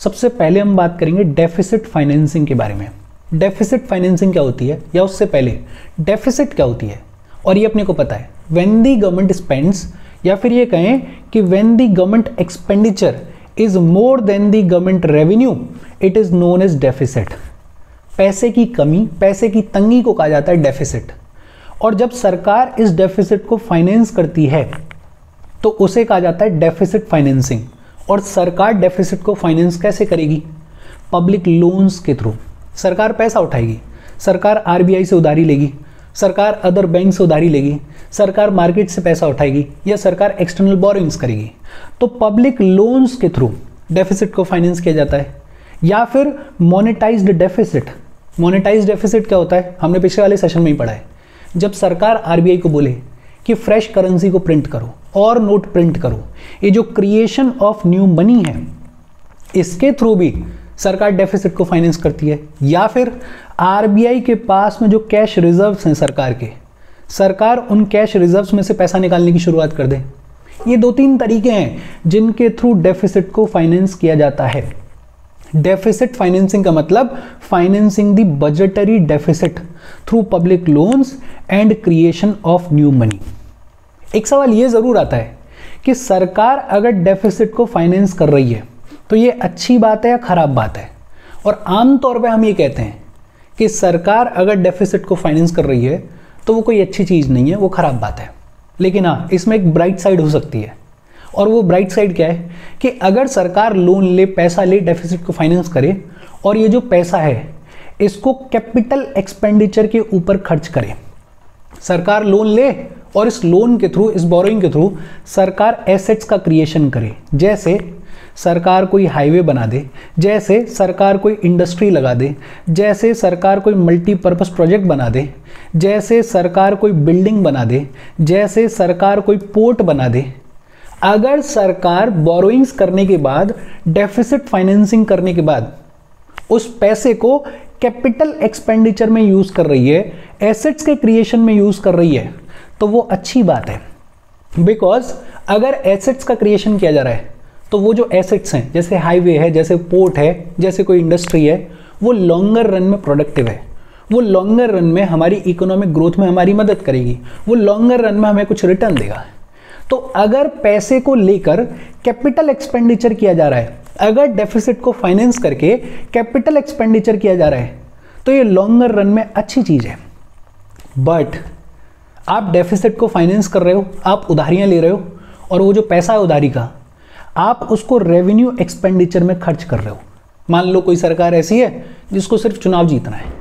सबसे पहले हम बात करेंगे डेफिसिट फाइनेंसिंग के बारे में। डेफिसिट फाइनेंसिंग क्या होती है, या उससे पहले डेफिसिट क्या होती है, और ये अपने को पता है। व्हेन दी गवर्नमेंट स्पेंड्स, या फिर ये कहें कि when the government expenditure is more than the government revenue, it is known as deficit. पैसे की कमी, पैसे की तंगी को कहा जाता है डेफिसिट। और जब सरकार इस डेफिसिट को फाइनेंस करती है तो उसे कहा जाता है डेफिसिट फाइनेंसिंग। और सरकार डेफिसिट को फाइनेंस कैसे करेगी? पब्लिक लोन्स के थ्रू। सरकार पैसा उठाएगी, सरकार आरबीआई से उधारी लेगी, सरकार अदर बैंक से उधारी लेगी, सरकार मार्केट से पैसा उठाएगी, या सरकार एक्सटर्नल बोरिंग्स करेगी। तो पब्लिक लोन्स के थ्रू डेफिसिट को फाइनेंस किया जाता है। या फिर मोनेटाइज्ड डेफिसिट। मोनेटाइज्ड डेफिसिट क्या होता है, हमने पिछले वाले सेशन में ही पढ़ा है। जब सरकार आरबीआई को बोले कि फ्रेश करेंसी को प्रिंट करो और नोट प्रिंट करो, ये जो क्रिएशन ऑफ न्यू मनी है, इसके थ्रू भी सरकार डेफिसिट को फाइनेंस करती है। या फिर आरबीआई के पास में जो कैश रिजर्व्स हैं सरकार के, सरकार उन कैश रिजर्व्स में से पैसा निकालने की शुरुआत कर दे। ये 2-3 तरीके हैं जिनके थ्रू डेफिसिट को फाइनेंस किया जाता है। डेफिसिट फाइनेंसिंग का मतलब financing the budgetary deficit through public loans and creation of new money. एक सवाल ये जरूर आता है कि सरकार अगर डेफिसिट को फाइनेंस कर रही है तो ये अच्छी बात है या खराब बात है? और आमतौर पे हम ये कहते हैं कि सरकार अगर डेफिसिट को फाइनेंस कर रही है तो वो कोई अच्छी चीज़ नहीं है, वो खराब बात है। लेकिन हाँ, इसमें एक ब्राइट साइड हो सकती है। और वो ब्राइट साइड क्या है कि अगर सरकार लोन ले, पैसा ले, डेफिसिट को फाइनेंस करे, और ये जो पैसा है इसको कैपिटल एक्सपेंडिचर के ऊपर खर्च करे। सरकार लोन ले और इस लोन के थ्रू, इस बोरोइंग के थ्रू सरकार एसेट्स का क्रिएशन करे। जैसे सरकार कोई हाईवे बना दे, जैसे सरकार कोई इंडस्ट्री लगा दे, जैसे सरकार कोई मल्टीपर्पस प्रोजेक्ट बना दे, जैसे सरकार कोई बिल्डिंग बना दे, जैसे सरकार कोई पोर्ट बना दे। अगर सरकार बोरोइंग्स करने के बाद, डेफिसिट फाइनेंसिंग करने के बाद उस पैसे को कैपिटल एक्सपेंडिचर में यूज कर रही है, एसेट्स के क्रिएशन में यूज कर रही है, तो वो अच्छी बात है। बिकॉज अगर एसेट्स का क्रिएशन किया जा रहा है तो वो जो एसेट्स हैं, जैसे हाईवे है, जैसे पोर्ट है, जैसे कोई इंडस्ट्री है, वो लॉन्गर रन में प्रोडक्टिव है। वो लॉन्गर रन में हमारी इकोनॉमिक ग्रोथ में हमारी मदद करेगी, वो लॉन्गर रन में हमें कुछ रिटर्न देगा। तो अगर पैसे को लेकर कैपिटल एक्सपेंडिचर किया जा रहा है, अगर डेफिसिट को फाइनेंस करके कैपिटल एक्सपेंडिचर किया जा रहा है, तो ये लॉन्गर रन में अच्छी चीज है। बट आप डेफिसिट को फाइनेंस कर रहे हो, आप उधारियां ले रहे हो, और वो जो पैसा है उधारी का, आप उसको रेवेन्यू एक्सपेंडिचर में खर्च कर रहे हो। मान लो कोई सरकार ऐसी है जिसको सिर्फ चुनाव जीतना है,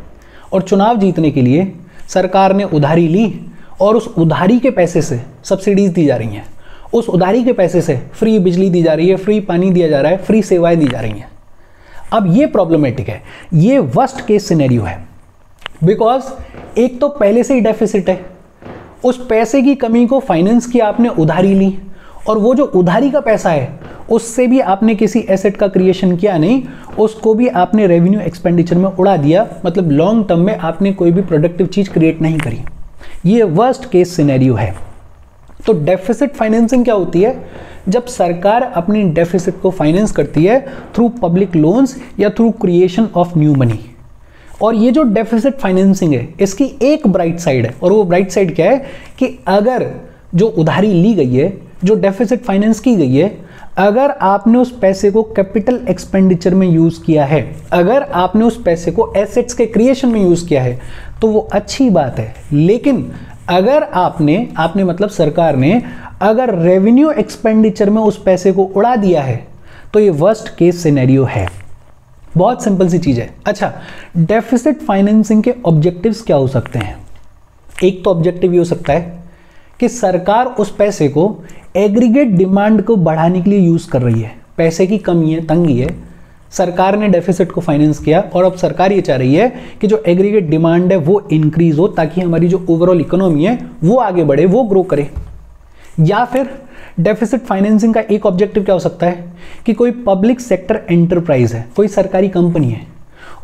और चुनाव जीतने के लिए सरकार ने उधारी ली, और उस उधारी के पैसे से सब्सिडीज दी जा रही हैं, उस उधारी के पैसे से फ्री बिजली दी जा रही है, फ्री पानी दिया जा रहा है, फ्री सेवाएं दी जा रही हैं। अब ये प्रॉब्लमेटिक है, ये वर्स्ट केस सिनेरियो है। बिकॉज एक तो पहले से ही डेफिसिट है, उस पैसे की कमी को फाइनेंस किया आपने, उधारी ली, और वो जो उधारी का पैसा है उससे भी आपने किसी एसेट का क्रिएशन किया नहीं, उसको भी आपने रेवेन्यू एक्सपेंडिचर में उड़ा दिया। मतलब लॉन्ग टर्म में आपने कोई भी प्रोडक्टिव चीज क्रिएट नहीं करी। ये वर्स्ट केस सिनेरियो है। तो डेफिसिट फाइनेंसिंग क्या होती है? जब सरकार अपनी डेफिसिट को फाइनेंस करती है थ्रू पब्लिक लोन्स या through creation of new money. और ये जो डेफिसिट फाइनेंसिंग है, इसकी एक ब्राइट साइड है, और वो ब्राइट साइड क्या है कि अगर जो उधारी ली गई है, जो डेफिसिट फाइनेंस की गई है, अगर आपने उस पैसे को कैपिटल एक्सपेंडिचर में यूज किया है, अगर आपने उस पैसे को एसेट्स के क्रिएशन में यूज किया है, तो वो अच्छी बात है। लेकिन अगर आपने मतलब सरकार ने अगर रेवेन्यू एक्सपेंडिचर में उस पैसे को उड़ा दिया है, तो ये वर्स्ट केस सिनेरियो है। बहुत सिंपल सी चीज है। अच्छा, डेफिसिट फाइनेंसिंग के ऑब्जेक्टिव्स क्या हो सकते हैं? एक तो ऑब्जेक्टिव ये हो सकता है कि सरकार उस पैसे को एग्रीगेट डिमांड को बढ़ाने के लिए यूज कर रही है। पैसे की कमी है, तंगी है, सरकार ने डेफिसिट को फाइनेंस किया, और अब सरकार ये चाह रही है कि जो एग्रीगेट डिमांड है वो इंक्रीज हो, ताकि हमारी जो ओवरऑल इकोनॉमी है वो आगे बढ़े, वो ग्रो करे। या फिर डेफिसिट फाइनेंसिंग का एक ऑब्जेक्टिव क्या हो सकता है कि कोई पब्लिक सेक्टर एंटरप्राइज है, कोई सरकारी कंपनी है,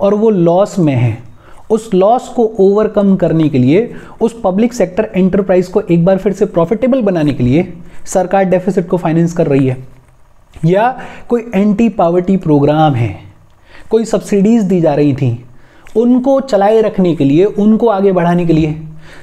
और वो लॉस में है। उस लॉस को ओवरकम करने के लिए, उस पब्लिक सेक्टर एंटरप्राइज को एक बार फिर से प्रॉफिटेबल बनाने के लिए सरकार डेफिसिट को फाइनेंस कर रही है। या कोई एंटी पॉवर्टी प्रोग्राम है, कोई सब्सिडीज दी जा रही थी, उनको चलाए रखने के लिए, उनको आगे बढ़ाने के लिए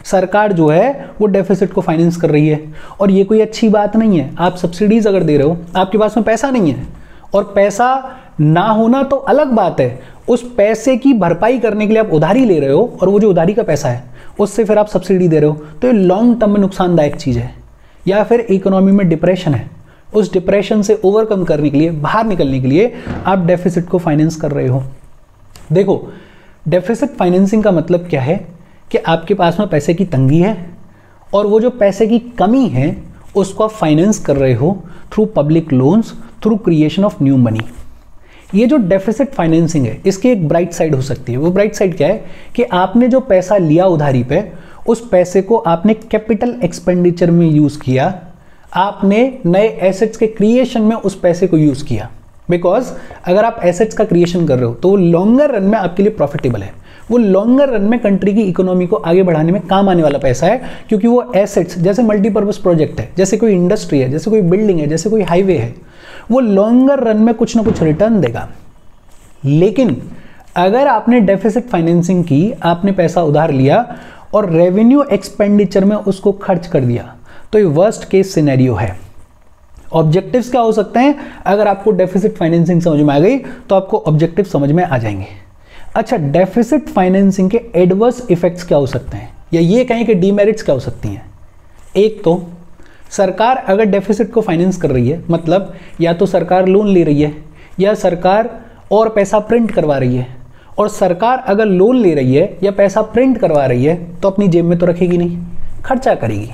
सरकार जो है वो डेफिसिट को फाइनेंस कर रही है। और ये कोई अच्छी बात नहीं है। आप सब्सिडीज अगर दे रहे हो, आपके पास में पैसा नहीं है, और पैसा ना होना तो अलग बात है, उस पैसे की भरपाई करने के लिए आप उधारी ले रहे हो, और वो जो उधारी का पैसा है उससे फिर आप सब्सिडी दे रहे हो, तो ये लॉन्ग टर्म में नुकसानदायक चीज़ है। या फिर इकोनॉमी में डिप्रेशन है, उस डिप्रेशन से ओवरकम करने के लिए, बाहर निकलने के लिए आप डेफिसिट को फाइनेंस कर रहे हो। देखो, डेफिसिट फाइनेंसिंग का मतलब क्या है कि आपके पास में पैसे की तंगी है, और वो जो पैसे की कमी है उसको आप फाइनेंस कर रहे हो through public loans, through creation of new money. ये जो डेफिसिट फाइनेंसिंग है, इसकी एक ब्राइट साइड हो सकती है। वो ब्राइट साइड क्या है कि आपने जो पैसा लिया उधारी पे, उस पैसे को आपने कैपिटल एक्सपेंडिचर में यूज किया, आपने नए एसेट्स के क्रिएशन में उस पैसे को यूज किया। बिकॉज अगर आप एसेट्स का क्रिएशन कर रहे हो तो वो लॉन्गर रन में आपके लिए प्रॉफिटेबल है, वो लॉन्गर रन में कंट्री की इकोनॉमी को आगे बढ़ाने में काम आने वाला पैसा है, क्योंकि वो एसेट्स जैसे मल्टीपर्पज प्रोजेक्ट है, जैसे कोई इंडस्ट्री है, जैसे कोई बिल्डिंग है, जैसे कोई हाईवे है, वो लॉन्गर रन में कुछ ना कुछ रिटर्न देगा। लेकिन अगर आपने डेफिसिट फाइनेंसिंग की, आपने पैसा उधार लिया और रेवेन्यू एक्सपेंडिचर में उसको खर्च कर दिया, तो ये वर्स्ट केस सिनेरियो है। ऑब्जेक्टिव्स क्या हो सकते हैं? अगर आपको डेफिसिट फाइनेंसिंग समझ में आ गई तो आपको ऑब्जेक्टिव समझ में आ जाएंगे। अच्छा, डेफिसिट फाइनेंसिंग के एडवर्स इफेक्ट्स क्या हो सकते हैं, या ये कहें कि डीमेरिट्स क्या हो सकती हैं? एक तो सरकार अगर डेफिसिट को फाइनेंस कर रही है, मतलब या तो सरकार लोन ले रही है, या सरकार और पैसा प्रिंट करवा रही है। और सरकार अगर लोन ले रही है या पैसा प्रिंट करवा रही है तो अपनी जेब में तो रखेगी नहीं, खर्चा करेगी।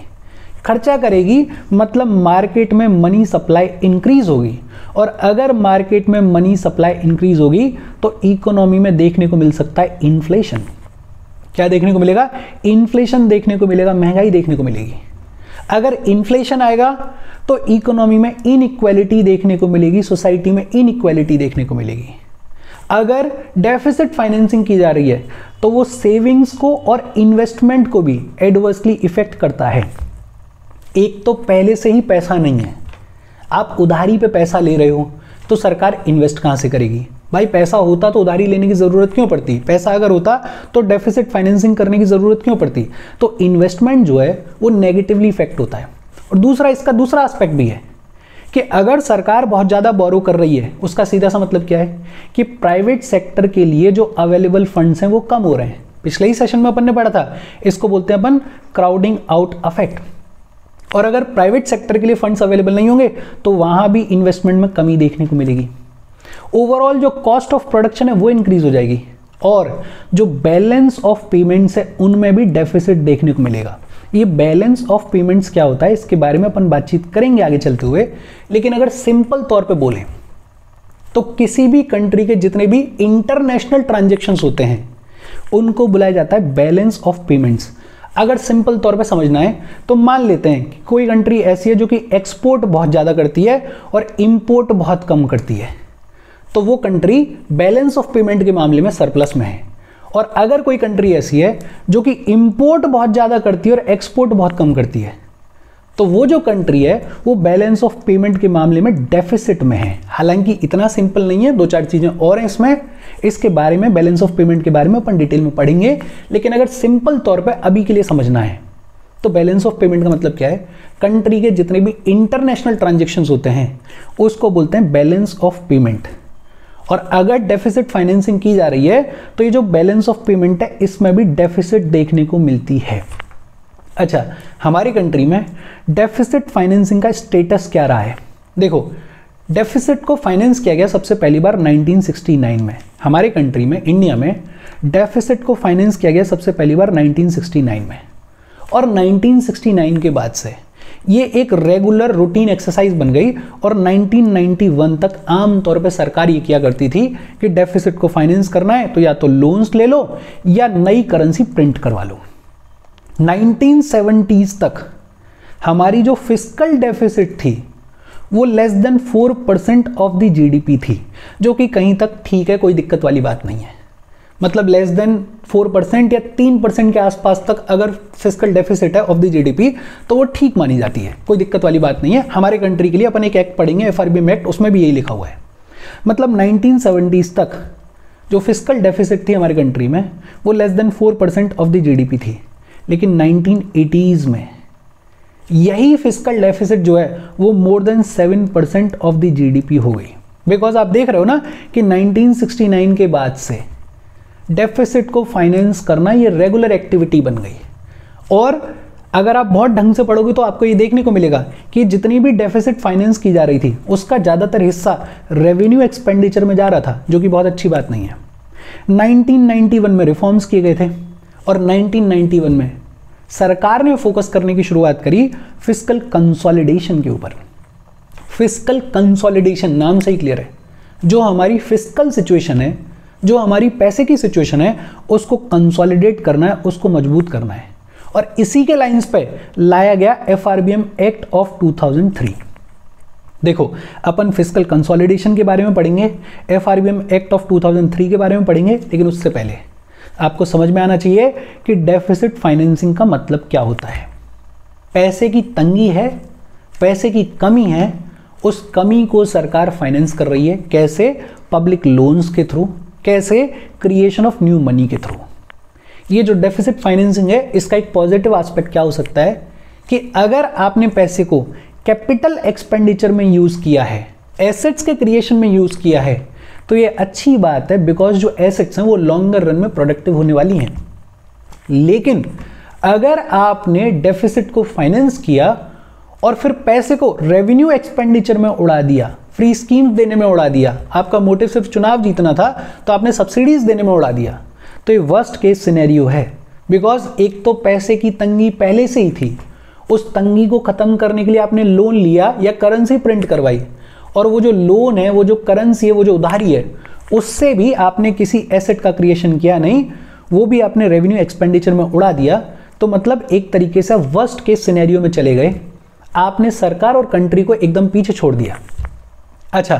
खर्चा करेगी मतलब मार्केट में मनी सप्लाई इंक्रीज होगी, और अगर मार्केट में मनी सप्लाई इंक्रीज होगी तो इकोनॉमी में देखने को मिल सकता है इन्फ्लेशन। क्या देखने को मिलेगा? इन्फ्लेशन देखने को मिलेगा, महंगाई देखने को मिलेगी। अगर इन्फ्लेशन आएगा तो इकोनॉमी में इनइक्वालिटी देखने को मिलेगी, सोसाइटी में इनइक्वालिटी देखने को मिलेगी। अगर डेफिसिट फाइनेंसिंग की जा रही है तो वो सेविंग्स को और इन्वेस्टमेंट को भी एडवर्सली इफेक्ट करता है। एक तो पहले से ही पैसा नहीं है, आप उधारी पे पैसा ले रहे हो, तो सरकार इन्वेस्ट कहां से करेगी? भाई पैसा होता तो उधारी लेने की जरूरत क्यों पड़ती? पैसा अगर होता तो डेफिसिट फाइनेंसिंग करने की जरूरत क्यों पड़ती? तो इन्वेस्टमेंट जो है वो नेगेटिवली इफेक्ट होता है। और दूसरा, इसका दूसरा एस्पेक्ट भी है कि अगर सरकार बहुत ज़्यादा बोरो कर रही है, उसका सीधा सा मतलब क्या है कि प्राइवेट सेक्टर के लिए जो अवेलेबल फंड्स हैं वो कम हो रहे हैं। पिछले ही सेशन में अपन ने पढ़ा था, इसको बोलते हैं अपन क्राउडिंग आउट इफेक्ट। और अगर प्राइवेट सेक्टर के लिए फंड्स अवेलेबल नहीं होंगे तो वहां भी इन्वेस्टमेंट में कमी देखने को मिलेगी। ओवरऑल जो कॉस्ट ऑफ प्रोडक्शन है वो इंक्रीज हो जाएगी, और जो बैलेंस ऑफ पेमेंट्स है उनमें भी डेफिसिट देखने को मिलेगा। ये बैलेंस ऑफ पेमेंट्स क्या होता है इसके बारे में अपन बातचीत करेंगे आगे चलते हुए, लेकिन अगर सिंपल तौर पे बोलें तो किसी भी कंट्री के जितने भी इंटरनेशनल ट्रांजैक्शंस होते हैं उनको बुलाया जाता है बैलेंस ऑफ पेमेंट्स। अगर सिंपल तौर पे समझना है तो मान लेते हैं कि कोई कंट्री ऐसी है जो कि एक्सपोर्ट बहुत ज़्यादा करती है और इंपोर्ट बहुत कम करती है, तो वो कंट्री बैलेंस ऑफ पेमेंट के मामले में सरप्लस में है। और अगर कोई कंट्री ऐसी है जो कि इंपोर्ट बहुत ज़्यादा करती है और एक्सपोर्ट बहुत कम करती है, तो वो जो कंट्री है वो बैलेंस ऑफ पेमेंट के मामले में डेफिसिट में है। हालांकि इतना सिंपल नहीं है, दो चार चीज़ें और हैं इसमें, इसके बारे में, बैलेंस ऑफ पेमेंट के बारे में अपन डिटेल में पढ़ेंगे। लेकिन अगर सिंपल तौर पे अभी के लिए समझना है तो बैलेंस ऑफ पेमेंट का मतलब क्या है? कंट्री के जितने भी इंटरनेशनल ट्रांजेक्शन्स होते हैं उसको बोलते हैं बैलेंस ऑफ पेमेंट। और अगर डेफिसिट फाइनेंसिंग की जा रही है तो ये जो बैलेंस ऑफ पेमेंट है इसमें भी डेफिसिट देखने को मिलती है। अच्छा, हमारी कंट्री में डेफिसिट फाइनेंसिंग का स्टेटस क्या रहा है? देखो, डेफिसिट को फाइनेंस किया गया सबसे पहली बार 1969 में। हमारे कंट्री में, इंडिया में, डेफिसिट को फाइनेंस किया गया सबसे पहली बार 1969 में। और 1969 के बाद से ये एक रेगुलर रूटीन एक्सरसाइज बन गई, और 1991 तक आमतौर पे सरकार ये किया करती थी कि डेफिसिट को फाइनेंस करना है तो या तो लोन्स ले लो या नई करेंसी प्रिंट करवा लो। 1970s तक हमारी जो फिस्कल डेफिसिट थी वो less than 4% of the GDP थी, जो कि कहीं तक ठीक है, कोई दिक्कत वाली बात नहीं है। मतलब लेस देन 4% या 3% के आसपास तक अगर फिस्कल डेफिसिट है ऑफ द जीडीपी तो वो ठीक मानी जाती है, कोई दिक्कत वाली बात नहीं है। हमारे कंट्री के लिए अपन एक एक्ट पढ़ेंगे एफआरबीएम एक्ट, उसमें भी यही लिखा हुआ है। मतलब 1970s तक जो फिस्कल डेफिसिट थी हमारे कंट्री में वो less than 4% of the GDP थी, लेकिन 1980s में यही फिस्कल डेफिसिट जो है वो more than 7% of the GDP हो गई। बिकॉज आप देख रहे हो ना कि 1969 के बाद से डेफिसिट को फाइनेंस करना ये रेगुलर एक्टिविटी बन गई। और अगर आप बहुत ढंग से पढ़ोगे तो आपको ये देखने को मिलेगा कि जितनी भी डेफिसिट फाइनेंस की जा रही थी उसका ज़्यादातर हिस्सा रेवेन्यू एक्सपेंडिचर में जा रहा था, जो कि बहुत अच्छी बात नहीं है। 1991 में रिफॉर्म्स किए गए थे और 1991 में सरकार ने फोकस करने की शुरुआत करी फिस्कल कंसोलिडेशन के ऊपर। फिस्कल कंसोलिडेशन नाम से ही क्लियर है, जो हमारी फिस्कल सिचुएशन है, जो हमारी पैसे की सिचुएशन है, उसको कंसोलिडेट करना है, उसको मजबूत करना है। और इसी के लाइंस पे लाया गया एफआरबीएम एक्ट ऑफ 2003। देखो, अपन फिस्कल कंसोलिडेशन के बारे में पढ़ेंगे, एफआरबीएम एक्ट ऑफ 2003 के बारे में पढ़ेंगे, लेकिन उससे पहले आपको समझ में आना चाहिए कि डेफिसिट फाइनेंसिंग का मतलब क्या होता है। पैसे की तंगी है, पैसे की कमी है, उस कमी को सरकार फाइनेंस कर रही है। कैसे? पब्लिक लोन्स के थ्रू, कैसे? क्रिएशन ऑफ न्यू मनी के थ्रू। ये जो डेफिसिट फाइनेंसिंग है, इसका एक पॉजिटिव एस्पेक्ट क्या हो सकता है कि अगर आपने पैसे को कैपिटल एक्सपेंडिचर में यूज किया है, एसेट्स के क्रिएशन में यूज किया है, तो ये अच्छी बात है, बिकॉज जो एसेट्स हैं वो लॉन्गर रन में प्रोडक्टिव होने वाली हैं। लेकिन अगर आपने डेफिसिट को फाइनेंस किया और फिर पैसे को रेवेन्यू एक्सपेंडिचर में उड़ा दिया, फ्री स्कीम्स देने में उड़ा दिया, आपका मोटिव सिर्फ चुनाव जीतना था तो आपने सब्सिडीज देने में उड़ा दिया, तो ये वर्स्ट केस सिनेरियो है। बिकॉज एक तो पैसे की तंगी पहले से ही थी, उस तंगी को खत्म करने के लिए आपने लोन लिया या करेंसी प्रिंट करवाई, और वो जो लोन है, वो जो करेंसी है, वो जो उधारी है, उससे भी आपने किसी एसेट का क्रिएशन किया नहीं, वो भी आपने रेवेन्यू एक्सपेंडिचर में उड़ा दिया। तो मतलब एक तरीके से वर्स्ट केस सिनेरियो में चले गए, आपने सरकार और कंट्री को एकदम पीछे छोड़ दिया। अच्छा,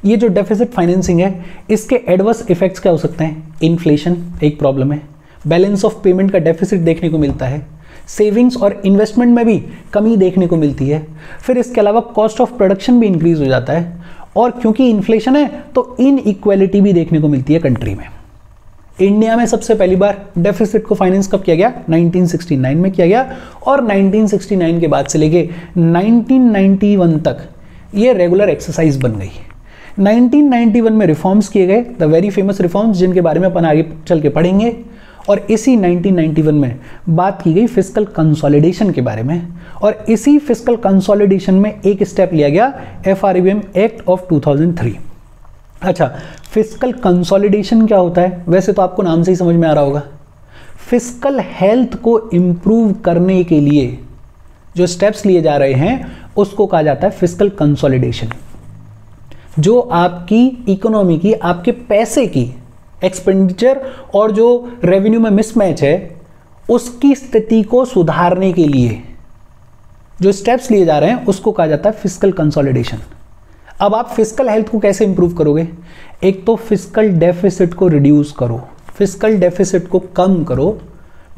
ये जो डेफिसिट फाइनेंसिंग है, इसके एडवर्स इफेक्ट्स क्या हो सकते हैं? इन्फ्लेशन एक प्रॉब्लम है, बैलेंस ऑफ पेमेंट का डेफिसिट देखने को मिलता है, सेविंग्स और इन्वेस्टमेंट में भी कमी देखने को मिलती है, फिर इसके अलावा कॉस्ट ऑफ प्रोडक्शन भी इंक्रीज हो जाता है, और क्योंकि इन्फ्लेशन है तो इनइक्वालिटी भी देखने को मिलती है कंट्री में। इंडिया में सबसे पहली बार डेफिसिट को फाइनेंस कब किया गया? 1969 में किया गया, और 1969 के बाद से लेके 1991 तक ये रेगुलर एक्सरसाइज बन गई। 1991 में रिफॉर्म्स किए गए, द वेरी फेमस रिफॉर्म्स, जिनके बारे में अपन आगे चल के पढ़ेंगे। और इसी 1991 में बात की गई फिस्कल कंसोलिडेशन के बारे में, और इसी फिस्कल कंसोलिडेशन में एक स्टेप लिया गया एफआरबीएम एक्ट ऑफ 2003। अच्छा, फिस्कल कंसोलिडेशन क्या होता है? वैसे तो आपको नाम से ही समझ में आ रहा होगा। फिस्कल हेल्थ को इम्प्रूव करने के लिए जो स्टेप्स लिए जा रहे हैं उसको कहा जाता है फिस्कल कंसोलिडेशन। जो आपकी इकोनॉमी की, आपके पैसे की एक्सपेंडिचर और जो रेवेन्यू में मिसमैच है, उसकी स्थिति को सुधारने के लिए जो स्टेप्स लिए जा रहे हैं उसको कहा जाता है फिस्कल कंसोलिडेशन। अब आप फिस्कल हेल्थ को कैसे इंप्रूव करोगे? एक तो फिस्कल डेफिसिट को रिड्यूस करो, फिस्कल डेफिसिट को कम करो,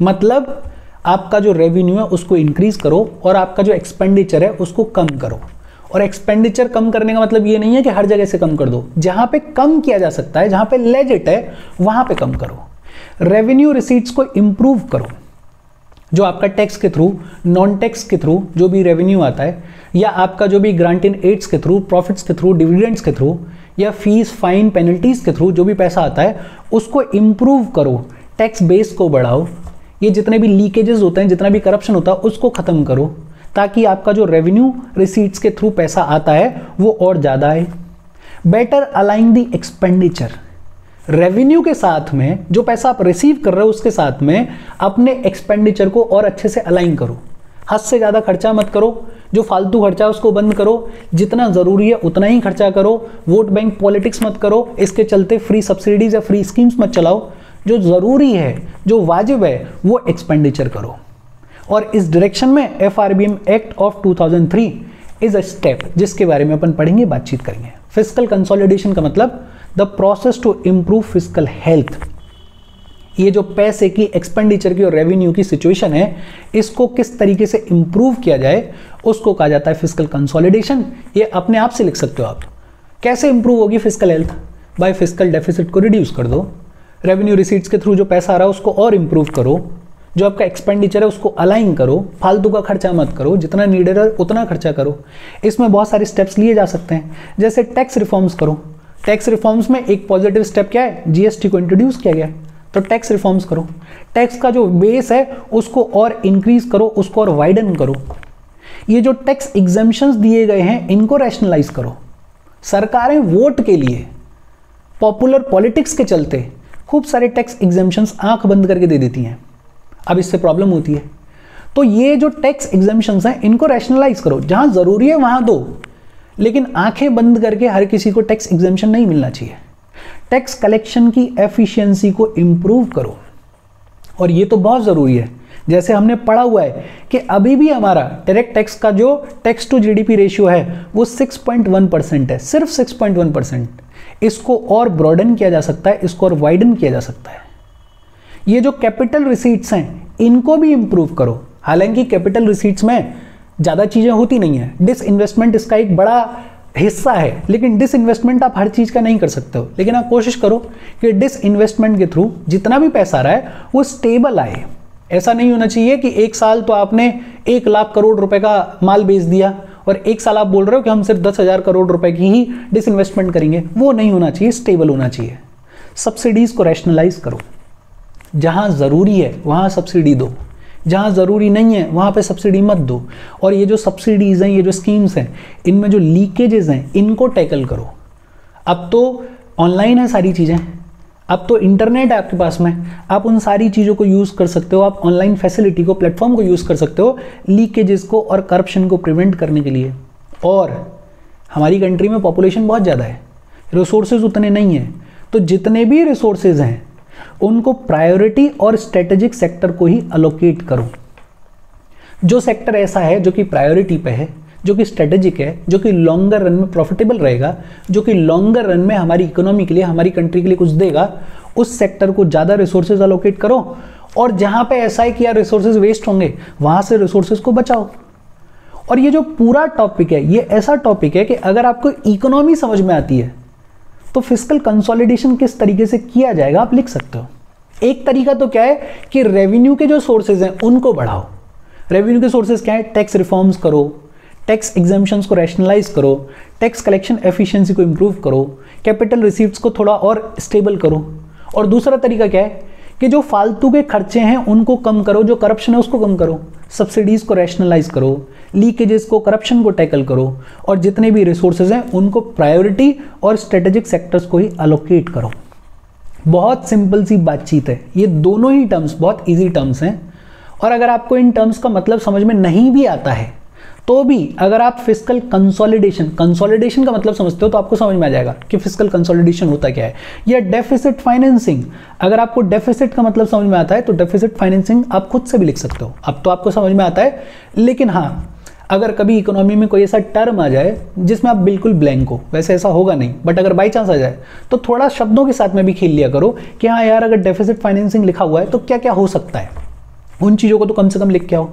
मतलब आपका जो रेवेन्यू है उसको इंक्रीज करो और आपका जो एक्सपेंडिचर है उसको कम करो। और एक्सपेंडिचर कम करने का मतलब ये नहीं है कि हर जगह से कम कर दो, जहां पे कम किया जा सकता है, जहां पे लेजिट है वहां पे कम करो। रेवेन्यू रिसीट्स को इंप्रूव करो, जो आपका टैक्स के थ्रू, नॉन टैक्स के थ्रू जो भी रेवेन्यू आता है, या आपका जो भी ग्रांट इन एड्स के थ्रू, प्रॉफिट्स के थ्रू, डिविडेंड्स के थ्रू, या फीस, फाइन, पेनल्टीज के थ्रू जो भी पैसा आता है उसको इंप्रूव करो, टैक्स बेस को बढ़ाओ, ये जितने भी लीकेजेस होते हैं, जितना भी करप्शन होता है उसको खत्म करो, ताकि आपका जो रेवेन्यू रिसीट्स के थ्रू पैसा आता है वो और ज़्यादा आए। Better align the expenditure, revenue के साथ में जो पैसा आप रिसीव कर रहे हो उसके साथ में अपने एक्सपेंडिचर को और अच्छे से अलाइन करो। हद से ज़्यादा खर्चा मत करो, जो फालतू खर्चा है उसको बंद करो, जितना ज़रूरी है उतना ही खर्चा करो, वोट बैंक पॉलिटिक्स मत करो, इसके चलते फ्री सब्सिडीज या फ्री स्कीम्स मत चलाओ, जो ज़रूरी है, जो वाजिब है वो एक्सपेंडिचर करो। और इस डायरेक्शन में FRBM act of 2003 is a step, जिसके बारे में अपन पढ़ेंगे, बातचीत करेंगे। फिस्कल कंसोलिडेशन का मतलब the process to improve fiscal health. ये जो पैसे की, एक्सपेंडिचर की और रेवेन्यू की सिचुएशन है, इसको किस तरीके से इंप्रूव किया जाए, उसको कहा जाता है फिस्कल कंसोलिडेशन। ये अपने आप से लिख सकते हो आप। कैसे इंप्रूव होगी fiscal health? By fiscal deficit को रिड्यूस कर दो, रेवेन्यू रिसीट्स के थ्रू जो पैसा आ रहा है उसको और इंप्रूव करो, जो आपका एक्सपेंडिचर है उसको अलाइन करो, फालतू का खर्चा मत करो, जितना नीडेड है उतना खर्चा करो। इसमें बहुत सारे स्टेप्स लिए जा सकते हैं, जैसे टैक्स रिफॉर्म्स करो। टैक्स रिफॉर्म्स में एक पॉजिटिव स्टेप क्या है? जीएसटी को इंट्रोड्यूस किया गया, तो टैक्स रिफॉर्म्स करो। टैक्स का जो बेस है उसको और इंक्रीज करो, उसको और वाइडन करो। ये जो टैक्स एग्जेम्पशंस दिए गए हैं इनको रैशनलाइज करो। सरकारें वोट के लिए, पॉपुलर पॉलिटिक्स के चलते खूब सारे टैक्स एग्जेम्पशंस आंख बंद करके दे देती हैं। अब इससे प्रॉब्लम होती है, तो ये जो टैक्स एग्जेम्पशंस हैं इनको रैशनलाइज करो। जहां जरूरी है वहां दो, लेकिन आंखें बंद करके हर किसी को टैक्स एग्जेम्पशन नहीं मिलना चाहिए। टैक्स कलेक्शन की एफिशिएंसी को इंप्रूव करो, और ये तो बहुत जरूरी है। जैसे हमने पढ़ा हुआ है कि अभी भी हमारा डायरेक्ट टैक्स का जो टैक्स टू जीडीपी रेशियो है वो 6.1% है, सिर्फ 6.1%। इसको और ब्रॉडन किया जा सकता है, इसको और वाइडन किया जा सकता है। ये जो कैपिटल रिसीट्स हैं इनको भी इंप्रूव करो। हालांकि कैपिटल रिसीट्स में ज़्यादा चीज़ें होती नहीं है, डिसइन्वेस्टमेंट इसका एक बड़ा हिस्सा है, लेकिन डिसइन्वेस्टमेंट आप हर चीज़ का नहीं कर सकते हो। लेकिन आप कोशिश करो कि डिसइन्वेस्टमेंट के थ्रू जितना भी पैसा आ रहा है वो स्टेबल आए। ऐसा नहीं होना चाहिए कि एक साल तो आपने 1 लाख करोड़ रुपए का माल बेच दिया और एक साल आप बोल रहे हो कि हम सिर्फ 10,000 करोड़ रुपए की ही डिसइन्वेस्टमेंट करेंगे। वो नहीं होना चाहिए, स्टेबल होना चाहिए। सब्सिडीज को रैशनलाइज करो, जहां जरूरी है वहां सब्सिडी दो, जहां जरूरी नहीं है वहां पे सब्सिडी मत दो। और ये जो सब्सिडीज हैं, ये जो स्कीम्स हैं, इनमें जो लीकेजेस हैं इनको टैकल करो। अब तो ऑनलाइन है सारी चीज़ें, अब तो इंटरनेट है आपके पास में, आप उन सारी चीज़ों को यूज़ कर सकते हो। आप ऑनलाइन फैसिलिटी को, प्लेटफॉर्म को यूज़ कर सकते हो लीकेजेस को और करप्शन को प्रिवेंट करने के लिए। और हमारी कंट्री में पॉपुलेशन बहुत ज़्यादा है, रिसोर्सेज उतने नहीं हैं, तो जितने भी रिसोर्सेज हैं उनको प्रायोरिटी और स्ट्रेटेजिक सेक्टर को ही अलोकेट करो। जो सेक्टर ऐसा है जो कि प्रायोरिटी पे है, जो कि स्ट्रेटेजिक है, जो कि लॉन्गर रन में प्रॉफिटेबल रहेगा, जो कि लॉन्गर रन में हमारी इकोनॉमी के लिए, हमारी कंट्री के लिए कुछ देगा, उस सेक्टर को ज़्यादा रिसोर्सेज अलोकेट करो। और जहाँ पे ऐसा है कि यार रिसोर्सेज वेस्ट होंगे, वहाँ से रिसोर्सेज को बचाओ। और ये जो पूरा टॉपिक है, ये ऐसा टॉपिक है कि अगर आपको इकोनॉमी समझ में आती है तो फिस्कल कंसोलिडेशन किस तरीके से किया जाएगा आप लिख सकते हो। एक तरीका तो क्या है कि रेवेन्यू के जो सोर्सेज हैं उनको बढ़ाओ। रेवेन्यू के सोर्सेज क्या है? टैक्स रिफॉर्म्स करो, टैक्स एग्जेम्पशंस को रैशनलाइज करो, टैक्स कलेक्शन एफिशिएंसी को इंप्रूव करो, कैपिटल रिसीट्स को थोड़ा और स्टेबल करो। और दूसरा तरीका क्या है कि जो फालतू के खर्चे हैं उनको कम करो, जो करप्शन है उसको कम करो, सब्सिडीज को रैशनलाइज करो, लीकेजेस को, करप्शन को टैकल करो, और जितने भी रिसोर्सेज हैं उनको प्रायोरिटी और स्ट्रेटेजिक सेक्टर्स को ही अलोकेट करो। बहुत सिंपल सी बातचीत है। ये दोनों ही टर्म्स बहुत इजी टर्म्स हैं, और अगर आपको इन टर्म्स का मतलब समझ में नहीं भी आता है तो भी अगर आप फिस्कल कंसोलिडेशन का मतलब समझते हो तो आपको समझ में आ जाएगा कि फिस्कल कंसोलिडेशन होता क्या है। या डेफिसिट फाइनेंसिंग, अगर आपको डेफिसिट का मतलब समझ में आता है तो डेफिसिट फाइनेंसिंग आप खुद से भी लिख सकते हो। अब तो आपको समझ में आता है, लेकिन हाँ, अगर कभी इकोनॉमी में कोई ऐसा टर्म आ जाए जिसमें आप बिल्कुल ब्लैंक हो, वैसे ऐसा होगा नहीं, बट अगर बाई चांस आ जाए तो थोड़ा शब्दों के साथ में भी खेल लिया करो कि हाँ यार, अगर डेफिसिट फाइनेंसिंग लिखा हुआ है तो क्या क्या हो सकता है, उन चीज़ों को तो कम से कम लिख के आओ।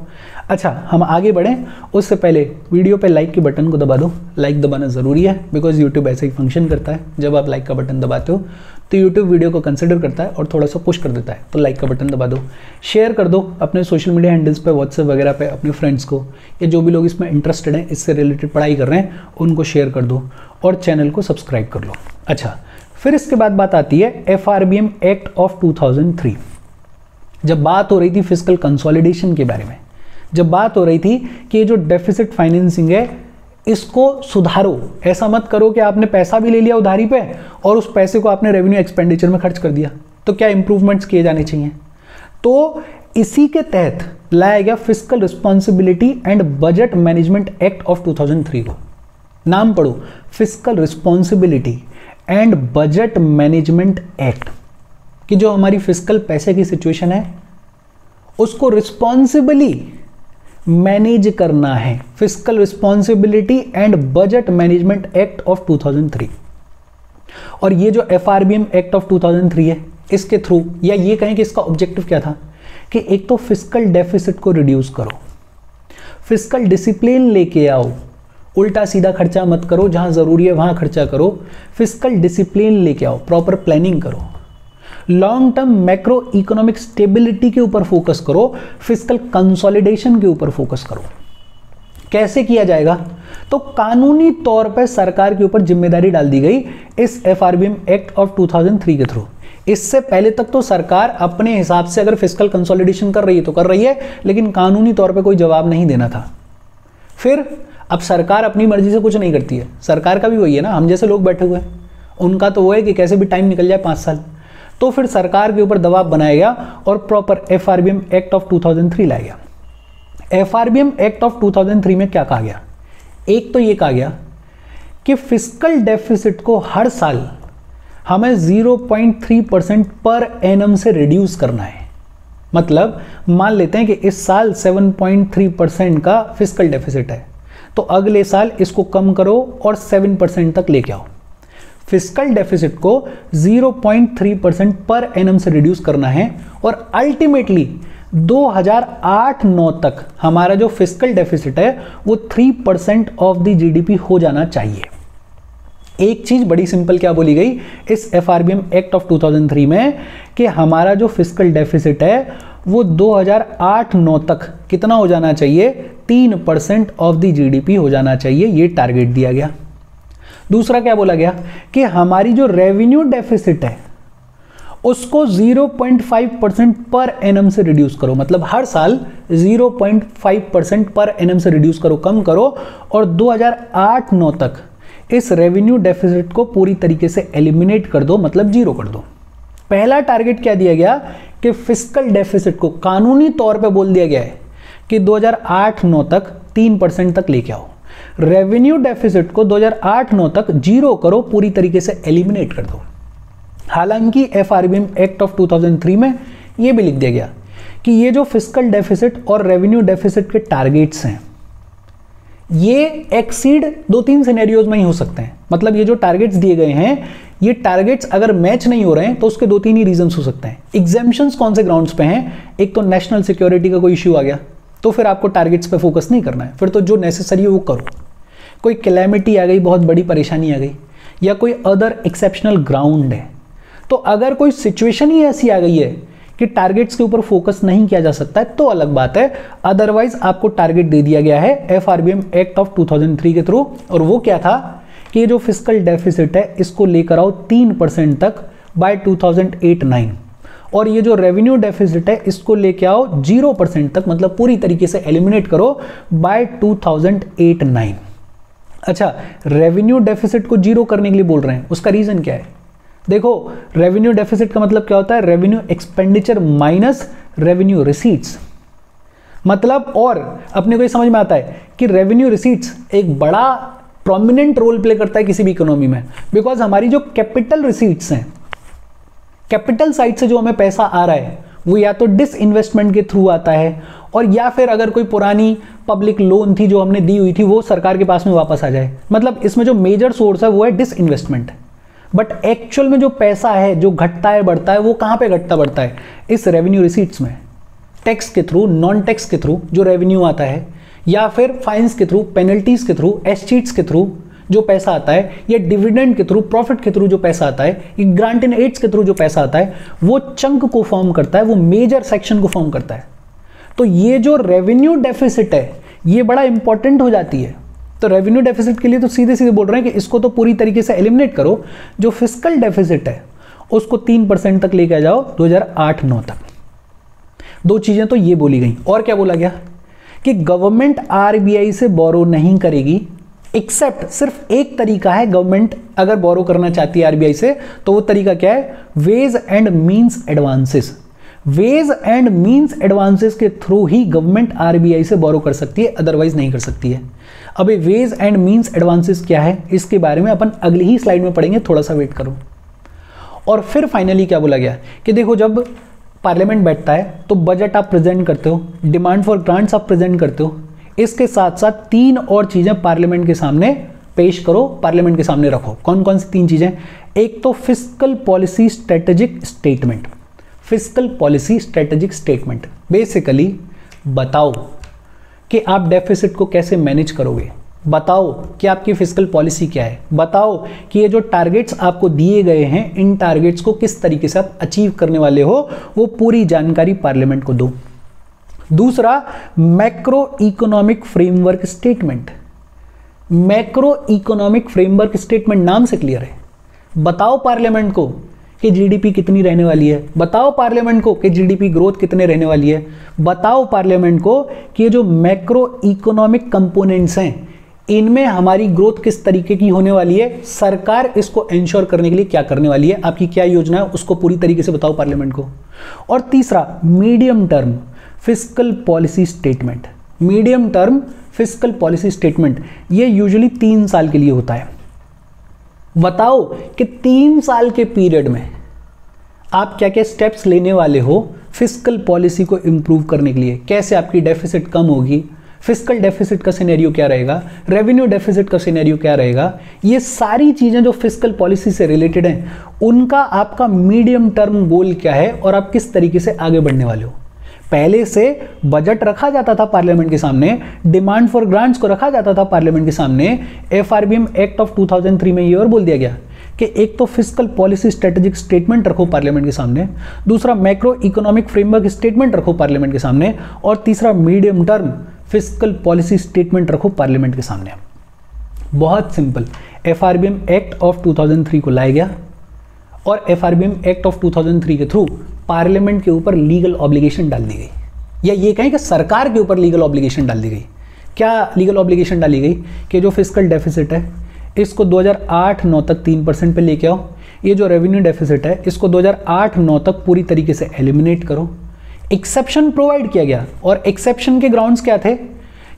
अच्छा, हम आगे बढ़ें उससे पहले वीडियो पे लाइक के बटन को दबा दो। लाइक दबाना ज़रूरी है, बिकॉज यूट्यूब ऐसे ही फंक्शन करता है। जब आप लाइक का बटन दबाते हो तो यूट्यूब वीडियो को कंसिडर करता है और थोड़ा सा पुश कर देता है, तो लाइक का बटन दबा दो। शेयर कर दो अपने सोशल मीडिया हैंडल्स पे, व्हाट्सएप वगैरह पे अपने फ्रेंड्स को, या जो भी लोग इसमें इंटरेस्टेड हैं, इससे रिलेटेड पढ़ाई कर रहे हैं, उनको शेयर कर दो, और चैनल को सब्सक्राइब कर लो। अच्छा, फिर इसके बाद बात आती है FRBM एक्ट ऑफ 2003। जब बात हो रही थी फिस्कल कंसोलिडेशन के बारे में, जब बात हो रही थी कि जो डेफिसिट फाइनेंसिंग है इसको सुधारो, ऐसा मत करो कि आपने पैसा भी ले लिया उधारी पे और उस पैसे को आपने रेवेन्यू एक्सपेंडिचर में खर्च कर दिया, तो क्या इंप्रूवमेंट्स किए जाने चाहिए। तो इसी के तहत लाया गया fiscal responsibility and budget management act of 2003 को। नाम पढ़ो, fiscal responsibility and budget management act, कि जो हमारी फिस्कल पैसे की सिचुएशन है उसको रिस्पॉन्सिबली मैनेज करना है। Fiscal responsibility and budget management act of 2003। और ये जो FRBM एक्ट ऑफ 2003 है, इसके थ्रू, या ये कहें कि इसका ऑब्जेक्टिव क्या था कि एक तो फिस्कल डेफिसिट को रिड्यूस करो, फिस्कल डिसिप्लिन लेके आओ, उल्टा सीधा खर्चा मत करो, जहां जरूरी है वहां खर्चा करो, फिस्कल डिसिप्लिन लेके आओ, प्रॉपर प्लानिंग करो, long term macro economic stability के ऊपर फोकस करो, फिस्कल कंसोलिडेशन के ऊपर फोकस करो। कैसे किया जाएगा? तो कानूनी तौर पर सरकार के ऊपर जिम्मेदारी डाल दी गई इस एफआरबीएम एक्ट ऑफ 2003 के थ्रू। इससे पहले तक तो सरकार अपने हिसाब से अगर फिस्कल कंसोलिडेशन कर रही है तो कर रही है, लेकिन कानूनी तौर पे कोई जवाब नहीं देना था। फिर अब सरकार अपनी मर्जी से कुछ नहीं करती है, सरकार का भी वही है ना, हम जैसे लोग बैठे हुए हैं, उनका तो वो है कि कैसे भी टाइम निकल जाए 5 साल। तो फिर सरकार के ऊपर दबाव बनाया गया और प्रॉपर एफआरबीएम एक्ट ऑफ 2003 लाया गया। एफआरबीएम एक्ट ऑफ 2003 में क्या कहा गया? एक तो ये कहा गया कि फिस्कल डेफिसिट को हर साल हमें 0.3% पर एनम से रिड्यूस करना है। मतलब मान लेते हैं कि इस साल 7.3% का फिस्कल डेफिसिट है, तो अगले साल इसको कम करो और 7% तक लेके आओ। फिस्कल डेफिसिट को 0.3% पर एनम से रिड्यूस करना है और अल्टीमेटली 2008-9 तक हमारा जो फिस्कल डेफिसिट है वो 3% ऑफ द जीडीपी हो जाना चाहिए। एक चीज बड़ी सिंपल क्या बोली गई इस एफआरबीएम एक्ट ऑफ 2003 में कि हमारा जो फिस्कल डेफिसिट है वो 2008-9 तक कितना हो जाना चाहिए? 3% ऑफ द जीडीपी हो जाना चाहिए, ये टारगेट दिया गया। दूसरा क्या बोला गया कि हमारी जो रेवेन्यू डेफिसिट है उसको 0.5% पर एनम से रिड्यूस करो। मतलब हर साल 0.5% पर एनम से रिड्यूस करो, कम करो, और 2008-9 तक इस रेवेन्यू डेफिसिट को पूरी तरीके से एलिमिनेट कर दो, मतलब जीरो कर दो। पहला टारगेट क्या दिया गया कि फिस्कल डेफिसिट को कानूनी तौर पे बोल दिया गया है कि 2008-9 तक 3% तक लेके आओ, रेवेन्यू डेफिसिट को 2008-9 तक जीरो करो, पूरी तरीके से एलिमिनेट कर दो। हालांकि एफआरबीएम एक्ट ऑफ 2003 में यह भी लिख दिया गया कि ये जो फिस्कल डेफिसिट और रेवेन्यू डेफिसिट के टारगेट्स हैं ये एक्सीड 2-3 सिनेरियोज में ही हो सकते हैं। मतलब ये जो टारगेट्स दिए गए हैं ये टारगेट्स अगर मैच नहीं हो रहे हैं तो उसके 2-3 ही रीजंस हो सकते हैं। एग्जेम्पशंस कौन से ग्राउंड्स पे हैं? एक तो नेशनल सिक्योरिटी का कोई इश्यू आ गया तो फिर आपको टारगेट्स पे फोकस नहीं करना है, फिर तो जो नेसेसरी है वो करो। कोई कैलेमिटी आ गई, बहुत बड़ी परेशानी आ गई, या कोई अदर एक्सेप्शनल ग्राउंड है, तो अगर कोई सिचुएशन ही ऐसी आ गई है कि टारगेट्स के ऊपर फोकस नहीं किया जा सकता है तो अलग बात है। अदरवाइज आपको टारगेट दे दिया गया है एफआरबीएम एक्ट ऑफ 2003 के थ्रू, और वो क्या था कि ये जो फिस्कल डेफिसिट है इसको लेकर आओ 3% तक बाय 2008-9, और ये जो रेवेन्यू डेफिसिट है इसको लेके आओ 0% तक, मतलब पूरी तरीके से एलिमिनेट करो बाय 2008-9। अच्छा, रेवेन्यू डेफिसिट को जीरो करने के लिए बोल रहे हैं, उसका रीजन क्या है? देखो, रेवेन्यू डेफिसिट का मतलब क्या होता है? Revenue expenditure minus revenue receipts. मतलब और अपने को ये समझ में आता है कि रेवेन्यू रिसीट्स एक बड़ा प्रोमिनेंट रोल प्ले करता है किसी भी इकोनॉमी में, बिकॉज हमारी जो कैपिटल रिसीट्स हैं, कैपिटल साइड से जो हमें पैसा आ रहा है वो या तो डिसइन्वेस्टमेंट के थ्रू आता है, और या फिर अगर कोई पुरानी पब्लिक लोन थी जो हमने दी हुई थी वो सरकार के पास में वापस आ जाए। मतलब इसमें जो मेजर सोर्स है वो है डिसइन्वेस्टमेंट। बट एक्चुअल में जो पैसा है जो घटता है बढ़ता है वो कहां पे घटता बढ़ता है? इस रेवेन्यू रिसीट्स में, टैक्स के थ्रू, नॉन टैक्स के थ्रू जो रेवेन्यू आता है, या फिर फाइन्स के थ्रू, पेनल्टीज के थ्रू, एस्टीट्स के थ्रू जो पैसा आता है, या डिविडेंड के थ्रू, प्रॉफिट के थ्रू जो पैसा आता है, या ग्रांट इन एड्स के थ्रू जो पैसा आता है, वो चंक को फॉर्म करता है, वो मेजर सेक्शन को फॉर्म करता है। तो ये जो रेवेन्यू डेफिसिट है ये बड़ा इंपॉर्टेंट हो जाती है। तो रेवेन्यू डेफिसिट के लिए तो सीधे सीधे बोल रहे हैं कि इसको तो पूरी तरीके से एलिमिनेट करो। जो फिस्कल डेफिसिट है उसको 3% तक लेके आ जाओ 2008-9 तक। दो चीजें तो ये बोली गई। और क्या बोला गया कि गवर्नमेंट आरबीआई से बोरो नहीं करेगी, एक्सेप्ट सिर्फ एक तरीका है गवर्नमेंट अगर बोरो करना चाहती है आरबीआई से, तो वो तरीका क्या है? Ways and means advances. Ways and means advances के थ्रू ही गवर्नमेंट आरबीआई से बोरो कर सकती है, अदरवाइज नहीं कर सकती है। अब वेज एंड मींस एडवांसेस क्या है इसके बारे में अपन अगली ही स्लाइड में पढ़ेंगे, थोड़ा सा वेट करो। और फिर फाइनली क्या बोला गया कि देखो, जब पार्लियामेंट बैठता है तो बजट आप प्रेजेंट करते हो, डिमांड फॉर ग्रांट्स आप प्रेजेंट करते हो, इसके साथ साथ 3 और चीजें पार्लियामेंट के सामने पेश करो, पार्लियामेंट के सामने रखो। कौन कौन सी 3 चीजें? एक तो fiscal policy strategic statement. Fiscal policy strategic statement basically बताओ कि आप डेफिसिट को कैसे मैनेज करोगे, बताओ कि आपकी फिस्कल पॉलिसी क्या है, बताओ कि ये जो टारगेट्स आपको दिए गए हैं इन टारगेट्स को किस तरीके से आप अचीव करने वाले हो, वो पूरी जानकारी पार्लियामेंट को दो। दूसरा, macro economic framework statement. Macro economic framework statement नाम से क्लियर है। बताओ पार्लियामेंट को कि जीडीपी कितनी रहने वाली है, बताओ पार्लियामेंट को कि जीडीपी ग्रोथ कितने रहने वाली है, बताओ पार्लियामेंट को कि ये जो मैक्रो इकोनॉमिक कंपोनेंट्स हैं इनमें हमारी ग्रोथ किस तरीके की होने वाली है, सरकार इसको इंश्योर करने के लिए क्या करने वाली है, आपकी क्या योजना है, उसको पूरी तरीके से बताओ पार्लियामेंट को। और तीसरा, medium term fiscal policy statement. Medium term fiscal policy statement ये यूजुअली 3 साल के लिए होता है। बताओ कि 3 साल के पीरियड में आप क्या क्या स्टेप्स लेने वाले हो फिस्कल पॉलिसी को इंप्रूव करने के लिए, कैसे आपकी डेफिसिट कम होगी, फिस्कल डेफिसिट का सिनेरियो क्या रहेगा, रेवेन्यू डेफिसिट का सिनेरियो क्या रहेगा। ये सारी चीजें जो फिस्कल पॉलिसी से रिलेटेड हैं उनका आपका मीडियम टर्म गोल क्या है और आप किस तरीके से आगे बढ़ने वाले हो। पहले से बजट रखा जाता था पार्लियामेंट के सामने, डिमांड फॉर ग्रांट्स को रखा जाता था पार्लियामेंट के सामने। एफआरबीएम एक्ट ऑफ 2003 में ये और बोल दिया गया कि एक तो फिस्कल पॉलिसी स्ट्रेटेजिक स्टेटमेंट रखो पार्लियामेंट के सामने, दूसरा मैक्रो इकोनॉमिक फ्रेमवर्क स्टेटमेंट रखो पार्लियामेंट के सामने, और तीसरा medium term fiscal policy statement रखो पार्लियामेंट के सामने। बहुत सिंपल, एफआरबीएम एक्ट ऑफ 2003 को लाया गया और एफआरबीएम एक्ट ऑफ 2003 के थ्रू पार्लियामेंट के ऊपर लीगल ऑब्लिगेशन डाल दी गई, या ये कहें कि सरकार के ऊपर लीगल ऑब्लिगेशन डाल दी गई। क्या लीगल ऑब्लिगेशन डाली गई कि जो फिस्कल डेफिसिट है इसको 2008-9 तक 3% पे लेके आओ, ये जो रेवेन्यू डेफिसिट है इसको 2008-9 तक पूरी तरीके से एलिमिनेट करो। एक्सेप्शन प्रोवाइड किया गया, और एक्सेप्शन के ग्राउंड्स क्या थे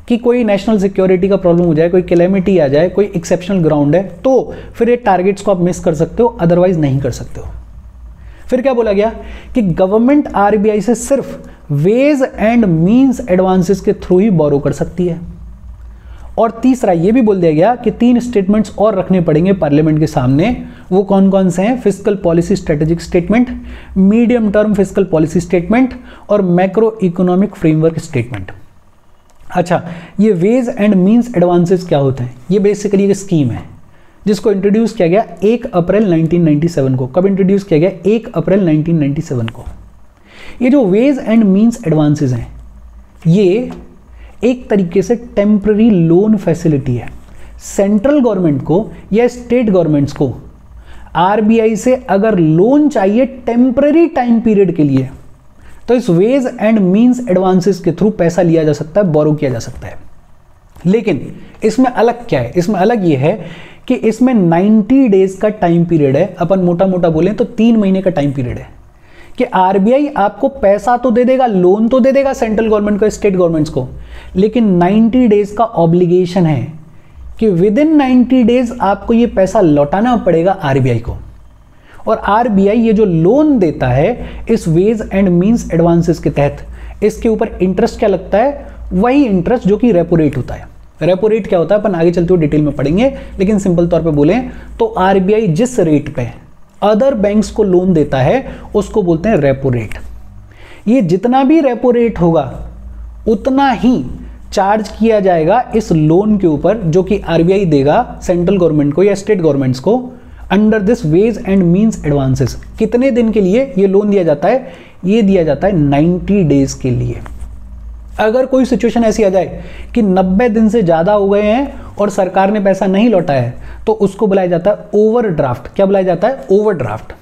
कि कोई नेशनल सिक्योरिटी का प्रॉब्लम हो जाए, कोई कैलेमिटी आ जाए, कोई एक्सेप्शनल ग्राउंड है तो फिर ये टारगेट्स को आप मिस कर सकते हो, अदरवाइज नहीं कर सकते हो। फिर क्या बोला गया कि गवर्नमेंट आरबीआई से सिर्फ वेज एंड मींस एडवांसेस के थ्रू ही बोरो कर सकती है। और तीसरा ये भी बोल दिया गया कि 3 स्टेटमेंट्स और रखने पड़ेंगे पार्लियामेंट के सामने। वो कौन कौन से हैं? Fiscal policy strategic statement, medium term fiscal policy statement और मैक्रो इकोनॉमिक फ्रेमवर्क स्टेटमेंट। अच्छा, ये वेज एंड मींस एडवांसेस क्या होते हैं? ये बेसिकली एक स्कीम है जिसको इंट्रोड्यूस किया गया 1 अप्रैल 1997 को। कब इंट्रोड्यूस किया गया? 1 अप्रैल 1997 को। ये जो वेज एंड मींस एडवांसेस हैं ये एक तरीके से टेम्पररी लोन फैसिलिटी है। सेंट्रल गवर्नमेंट को या स्टेट गवर्नमेंट्स को आरबीआई से अगर लोन चाहिए टेम्पररी टाइम पीरियड के लिए तो इस वेज एंड मींस एडवांसेस के थ्रू पैसा लिया जा सकता है, बोरो किया जा सकता है। लेकिन इसमें अलग क्या है? इसमें अलग ये है कि इसमें 90 डेज का टाइम पीरियड है। अपन मोटा मोटा बोलें तो 3 महीने का टाइम पीरियड है कि आरबीआई आपको पैसा तो दे देगा, लोन तो दे देगा सेंट्रल गवर्नमेंट को, स्टेट गवर्नमेंट्स को, लेकिन 90 डेज का ऑब्लिगेशन है कि विद इन 90 डेज आपको ये पैसा लौटाना पड़ेगा आरबीआई को। और आरबीआई ये जो लोन देता है इस वेज एंड मींस एडवांसेस के तहत, इसके ऊपर इंटरेस्ट क्या लगता है? वही इंटरेस्ट जो कि रेपो रेट होता है। रेपो रेट क्या होता है अपन आगे चलते हुए डिटेल में पढ़ेंगे, लेकिन सिंपल तौर पे बोलें तो आरबीआई जिस रेट पे अदर बैंक्स को लोन देता है उसको बोलते हैं रेपो रेट। ये जितना भी रेपो रेट होगा उतना ही चार्ज किया जाएगा इस लोन के ऊपर जो कि आरबीआई देगा सेंट्रल गवर्नमेंट को या स्टेट गवर्नमेंट्स को under this ways and means advances. कितने दिन के लिए ये लोन दिया जाता है? ये दिया जाता है 90 डेज के लिए। अगर कोई सिचुएशन ऐसी आ जाए कि 90 दिन से ज्यादा हो गए हैं और सरकार ने पैसा नहीं लौटाया है तो उसको बुलाया जाता है ओवरड्राफ्ट। क्या बुलाया जाता है? ओवरड्राफ्ट।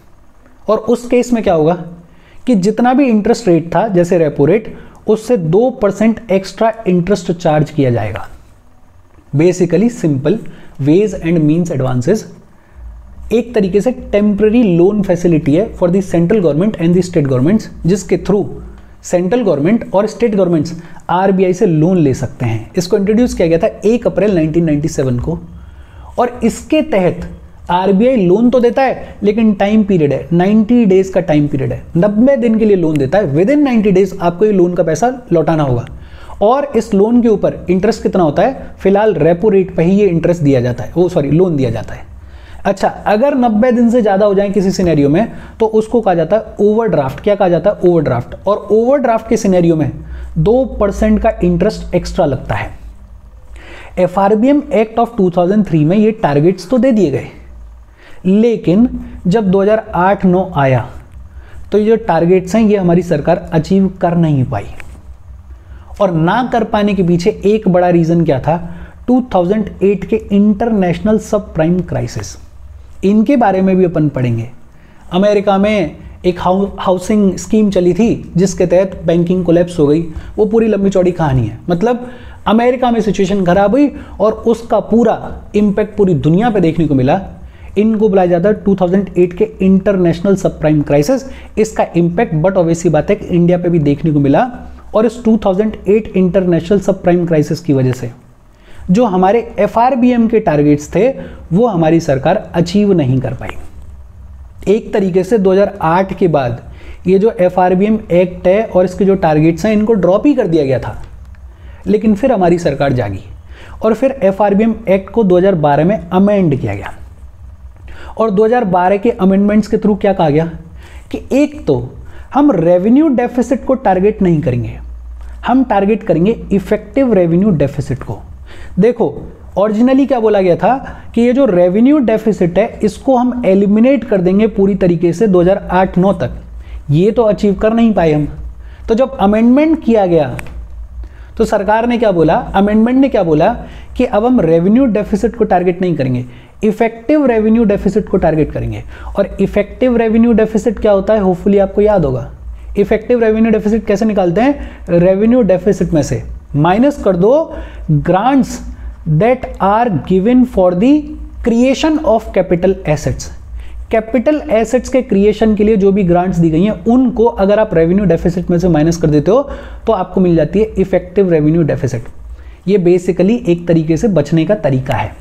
और उस केस में क्या होगा कि जितना भी इंटरेस्ट रेट था जैसे रेपो रेट, उससे 2% एक्स्ट्रा इंटरेस्ट चार्ज किया जाएगा। Basically simple, ways and means advances एक तरीके से टेम्पररी लोन फैसिलिटी है for the central government and the state governments, जिसके थ्रू सेंट्रल गवर्नमेंट और स्टेट गवर्नमेंट्स आरबीआई से लोन ले सकते हैं। इसको इंट्रोड्यूस किया गया था 1 अप्रैल 1997 को, और इसके तहत आरबीआई लोन तो देता है लेकिन टाइम पीरियड है 90 डेज का टाइम पीरियड है। 90 दिन के लिए लोन देता है, विद इन 90 डेज आपको ये लोन का पैसा लौटाना होगा। और इस लोन के ऊपर इंटरेस्ट कितना होता है, फिलहाल रेपो रेट पे ही ये इंटरेस्ट दिया जाता है, लोन दिया जाता है। अच्छा, अगर 90 दिन से ज़्यादा हो जाए किसी सिनेरियो में तो उसको कहा जाता है ओवरड्राफ्ट। क्या कहा जाता है, ओवरड्राफ्ट। और ओवरड्राफ्ट के सिनेरियो में 2% का इंटरेस्ट एक्स्ट्रा लगता है। एफआरबीएम एक्ट ऑफ 2003 में ये टारगेट्स तो दे दिए गए, लेकिन जब 2008-9 आया तो ये जो टारगेट्स हैं ये हमारी सरकार अचीव कर नहीं पाई। और ना कर पाने के पीछे एक बड़ा रीज़न क्या था, 2008 के इंटरनेशनल सब प्राइम क्राइसिस। इनके बारे में भी अपन पढ़ेंगे। अमेरिका में एक हाउसिंग स्कीम चली थी जिसके तहत बैंकिंग कोलैप्स हो गई। वो पूरी लंबी चौड़ी कहानी है। मतलब अमेरिका में सिचुएशन खराब हुई और उसका पूरा इम्पैक्ट पूरी दुनिया पे देखने को मिला। इनको बुलाया जाता है 2008 के इंटरनेशनल सब प्राइम क्राइसिस। इसका इम्पैक्ट बट ऑब्वियसली बात है कि इंडिया पे भी देखने को मिला। और इस 2008 इंटरनेशनल सब प्राइम क्राइसिस की वजह से जो हमारे एफआरबीएम के टारगेट्स थे वो हमारी सरकार अचीव नहीं कर पाई। एक तरीके से 2008 के बाद ये जो एफआरबीएम एक्ट है और इसके जो टारगेट्स हैं इनको ड्रॉप ही कर दिया गया था। लेकिन फिर हमारी सरकार जागी और फिर एफआरबीएम एक्ट को 2012 में अमेंड किया गया। और 2012 के अमेंडमेंट्स के थ्रू क्या कहा गया कि एक तो हम रेवेन्यू डेफिसिट को टारगेट नहीं करेंगे, हम टारगेट करेंगे इफेक्टिव रेवेन्यू डेफिसिट को। देखो, ओरिजिनली क्या बोला गया था कि ये जो रेवेन्यू डेफिसिट है इसको हम एलिमिनेट कर देंगे पूरी तरीके से 2008-9 तक। ये तो अचीव कर नहीं पाए हम। तो जब अमेंडमेंट किया गया तो सरकार ने क्या बोला, अमेंडमेंट ने क्या बोला कि अब हम रेवेन्यू डेफिसिट को टारगेट नहीं करेंगे, इफेक्टिव रेवेन्यू डेफिसिट को टारगेट करेंगे। और इफेक्टिव रेवेन्यू डेफिसिट क्या होता है, होपफुली आपको याद होगा। इफेक्टिव रेवेन्यू डेफिसिट कैसे निकालते हैं, रेवेन्यू डेफिसिट में से माइनस कर दो grants that are given for the creation of capital assets. Capital assets के क्रिएशन के लिए जो भी ग्रांट्स दी गई हैं उनको अगर आप रेवेन्यू डेफिसिट में से माइनस कर देते हो तो आपको मिल जाती है इफेक्टिव रेवेन्यू डेफिसिट। ये बेसिकली एक तरीके से बचने का तरीका है।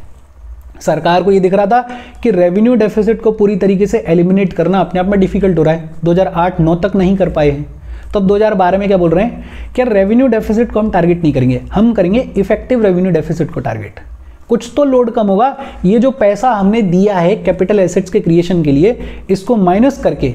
सरकार को ये दिख रहा था कि रेवेन्यू डेफिसिट को पूरी तरीके से एलिमिनेट करना अपने आप में डिफिकल्ट हो रहा है, 2008-9 तक नहीं कर पाए हैं। तो अब 2012 में क्या बोल रहे हैं कि रेवेन्यू डेफिसिट को हम टारगेट नहीं करेंगे, हम करेंगे इफेक्टिव रेवेन्यू डेफिसिट को टारगेट। कुछ तो लोड कम होगा, ये जो पैसा हमने दिया है कैपिटल एसेट्स के क्रिएशन के लिए इसको माइनस करके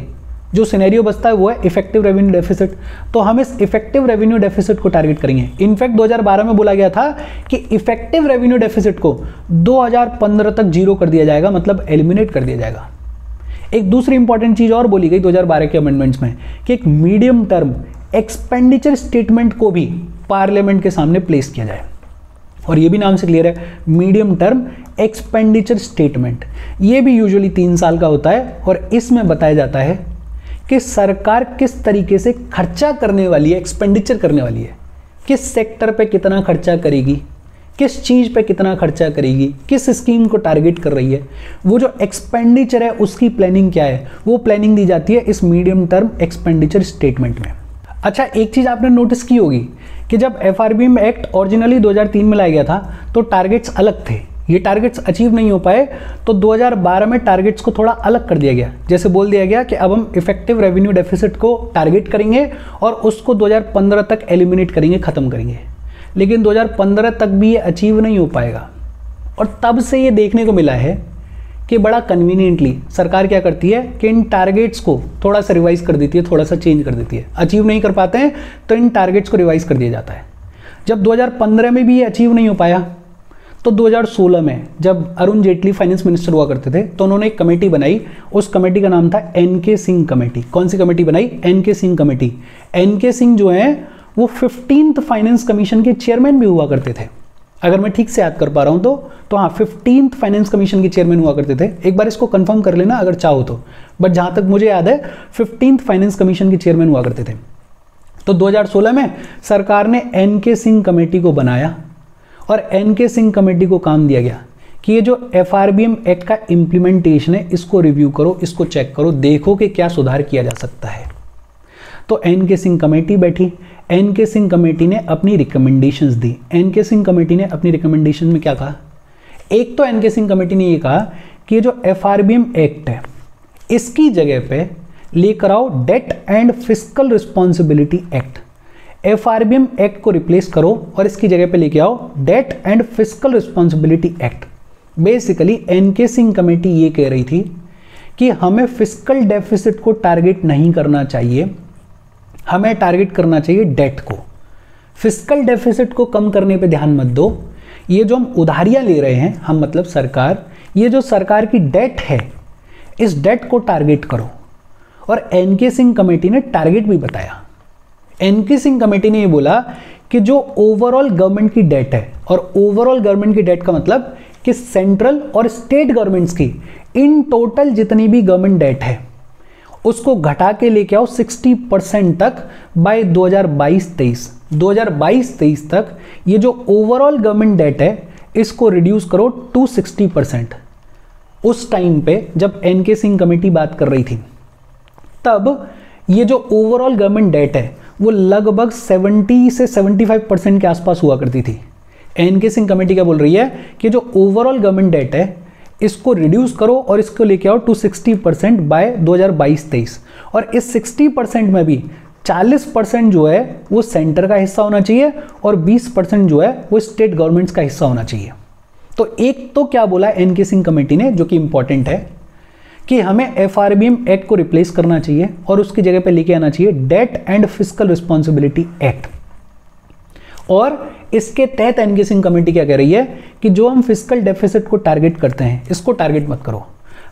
जो सिनेरियो बचता है वो है इफेक्टिव रेवेन्यू डेफिसिट। तो हम इस इफेक्टिव रेवेन्यू डेफिसिट को टारगेट करेंगे। इनफैक्ट 2012 में बोला गया था कि इफेक्टिव रेवेन्यू डेफिसिट को 2015 तक जीरो कर दिया जाएगा, मतलब एलिमिनेट कर दिया जाएगा। एक दूसरी इंपॉर्टेंट चीज और बोली गई 2012 के अमेंडमेंट्स में कि एक मीडियम टर्म एक्सपेंडिचर स्टेटमेंट को भी पार्लियामेंट के सामने प्लेस किया जाए। और ये भी नाम से क्लियर है, मीडियम टर्म एक्सपेंडिचर स्टेटमेंट। ये भी यूजुअली 3 साल का होता है और इसमें बताया जाता है कि सरकार किस तरीके से खर्चा करने वाली है, एक्सपेंडिचर करने वाली है, किस सेक्टर पे कितना खर्चा करेगी, किस चीज़ पे कितना खर्चा करेगी, किस स्कीम को टारगेट कर रही है। वो जो एक्सपेंडिचर है उसकी प्लानिंग क्या है, वो प्लानिंग दी जाती है इस मीडियम टर्म एक्सपेंडिचर स्टेटमेंट में। अच्छा, एक चीज़ आपने नोटिस की होगी कि जब एफआरबीएम एक्ट ओरिजिनली 2003 में लाया गया था तो टारगेट्स अलग थे, ये टारगेट्स अचीव नहीं हो पाए। तो 2012 में टारगेट्स को थोड़ा अलग कर दिया गया। जैसे बोल दिया गया कि अब हम इफेक्टिव रेवेन्यू डेफिसिट को टारगेट करेंगे और उसको 2015 तक एलिमिनेट करेंगे, ख़त्म करेंगे। लेकिन 2015 तक भी ये अचीव नहीं हो पाएगा। और तब से ये देखने को मिला है कि बड़ा कन्वीनियंटली सरकार क्या करती है कि इन टारगेट्स को थोड़ा सा रिवाइज कर देती है, थोड़ा सा चेंज कर देती है। अचीव नहीं कर पाते हैं तो इन टारगेट्स को रिवाइज कर दिया जाता है। जब 2015 में भी ये अचीव नहीं हो पाया तो 2016 में जब अरुण जेटली फाइनेंस मिनिस्टर हुआ करते थे तो उन्होंने एक कमेटी बनाई। उस कमेटी का नाम था एनके सिंह कमेटी। कौन सी कमेटी बनाई? NK Singh committee. NK Singh जो है वो 15th फाइनेंस कमीशन के चेयरमैन भी हुआ करते थे, अगर मैं ठीक से याद कर पा रहा हूं तो हाँ, 15th फाइनेंस कमीशन के चेयरमैन हुआ करते थे। एक बार इसको कंफर्म कर लेना अगर चाहो तो, बट जहां तक मुझे याद है 15th फाइनेंस कमीशन के चेयरमैन हुआ करते थे। तो 2016 में सरकार ने एनके सिंह कमेटी को बनाया और एनके सिंह कमेटी को काम दिया गया कि ये जो एफआरबीएम एक्ट का इम्प्लीमेंटेशन है इसको रिव्यू करो, इसको चेक करो, देखो कि क्या सुधार किया जा सकता है। तो एनके सिंह कमेटी बैठी। एनके सिंह कमेटी ने अपनी रिकमेंडेशंस दी। एनके सिंह कमेटी ने अपनी रिकमेंडेशन में क्या कहा? एक तो एनके सिंह कमेटी ने ये कहा कि ये जो एफआरबीएम एक्ट है इसकी जगह पे लेकर आओ debt and fiscal responsibility act. FRBM act को रिप्लेस करो और इसकी जगह पे लेके आओ debt and fiscal responsibility act. Basically NK Singh committee ये कह रही थी कि हमें फिस्कल डेफिसिट को टारगेट नहीं करना चाहिए, हमें टारगेट करना चाहिए डेट को। फिस्कल डेफिसिट को कम करने पे ध्यान मत दो, ये जो हम उधारियां ले रहे हैं, हम मतलब सरकार, ये जो सरकार की डेट है, इस डेट को टारगेट करो। और एनके सिंह कमेटी ने टारगेट भी बताया। एनके सिंह कमेटी ने ये बोला कि जो ओवरऑल गवर्नमेंट की डेट है, और ओवरऑल गवर्नमेंट की डेट का मतलब कि सेंट्रल और स्टेट गवर्नमेंट्स की इन टोटल जितनी भी गवर्नमेंट डेट है उसको घटा के लेके आओ 60% तक बाय 2022-23। 2022-23 तक ये जो ओवरऑल गवर्नमेंट डेट है इसको रिड्यूस करो टू 60%। उस टाइम पे जब एनके सिंह कमेटी बात कर रही थी तब ये जो ओवरऑल गवर्नमेंट डेट है वो लगभग 70 से 75% के आसपास हुआ करती थी। एनके सिंह कमेटी क्या बोल रही है कि जो ओवरऑल गवर्नमेंट डेट है इसको रिड्यूस करो और इसको लेके आओ टू 60% बाय 2022-23। और इस 60% में भी 40% जो है वो सेंटर का हिस्सा होना चाहिए और 20% जो है वो स्टेट गवर्नमेंट्स का हिस्सा होना चाहिए। तो एक तो क्या बोला एनके सिंह कमेटी ने जो कि इंपॉर्टेंट है कि हमें एफआरबीएम एक्ट को रिप्लेस करना चाहिए और उसकी जगह पे लेके आना चाहिए debt and fiscal responsibility act. और इसके तहत एनके सिंह कमेटी क्या कह रही है कि जो हम फिस्कल डेफिसिट को टारगेट करते हैं इसको टारगेट मत करो,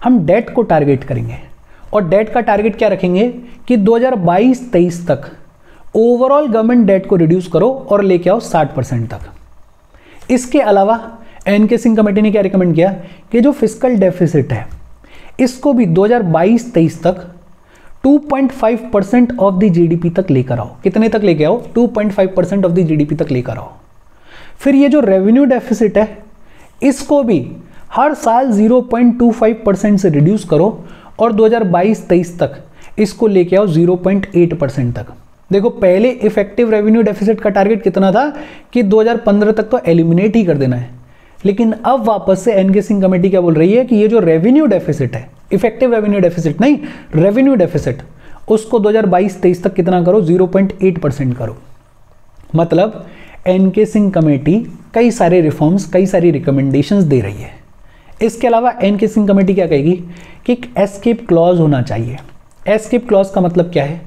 हम डेट को टारगेट करेंगे। और डेट का टारगेट क्या रखेंगे कि 2022-23 तक ओवरऑल गवर्नमेंट डेट को रिड्यूस करो और लेके आओ 60% तक। इसके अलावा एनके सिंह कमेटी ने क्या रिकमेंड किया कि जो फिस्कल डेफिसिट है इसको भी 2022-23 तक 2.5% ऑफ द जीडीपी तक लेकर आओ। कितने तक लेके आओ? 2.5% ऑफ द जीडीपी तक लेकर आओ। फिर ये जो रेवेन्यू डेफिसिट है इसको भी हर साल 0.25% से रिड्यूस करो और 2022-23 तक इसको लेके आओ 0.8% तक। देखो पहले इफेक्टिव रेवेन्यू डेफिसिट का टारगेट कितना था कि 2015 तक तो एलिमिनेट ही कर देना है, लेकिन अब वापस से एनके सिंह कमेटी क्या बोल रही है कि ये जो रेवेन्यू डेफिसिट है, इफेक्टिव रेवेन्यू डेफिसिट नहीं, रेवेन्यू डेफिसिट, उसको 2022-23 तक कितना करो? 0.8% करो। मतलब एनके सिंह कमेटी कई सारे रिफॉर्म्स, कई सारी रिकमेंडेशंस दे रही है। इसके अलावा एनके सिंह कमेटी क्या कहेगी कि एक एस्केप क्लॉज होना चाहिए। एस्केप क्लॉज का मतलब क्या है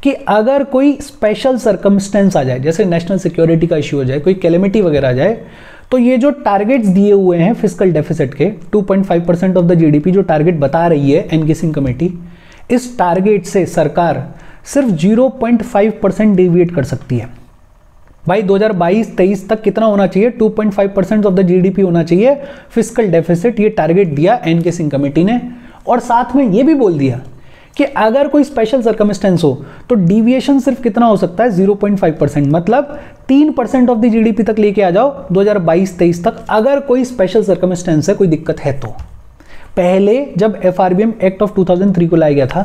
कि अगर कोई स्पेशल सर्कमस्टेंस आ जाए, जैसे नेशनल सिक्योरिटी का इश्यू हो जाए, कोई कैलेमिटी वगैरह आ जाए, तो ये जो टारगेट्स दिए हुए हैं फिस्कल डेफिसिट के 2.5% ऑफ द जीडीपी जो टारगेट बता रही है एनके सिंह कमेटी, इस टारगेट से सरकार सिर्फ 0.5% डेविएट कर सकती है। भाई 2022-23 तक कितना होना चाहिए? 2.5% ऑफ द जीडीपी होना चाहिए फिस्कल डेफिसिट, ये टारगेट दिया एनके सिंह कमेटी ने। और साथ में ये भी बोल दिया कि अगर कोई स्पेशल सर्कमस्टेंस हो तो डिविएशन सिर्फ कितना हो सकता है? 0.5%, मतलब 3% ऑफ द जीडीपी तक लेके आ जाओ 2022-23 तक, अगर कोई स्पेशल सर्कमस्टेंस है, कोई दिक्कत है तो। पहले जब एफआरबीएम एक्ट ऑफ 2003 को लाया गया था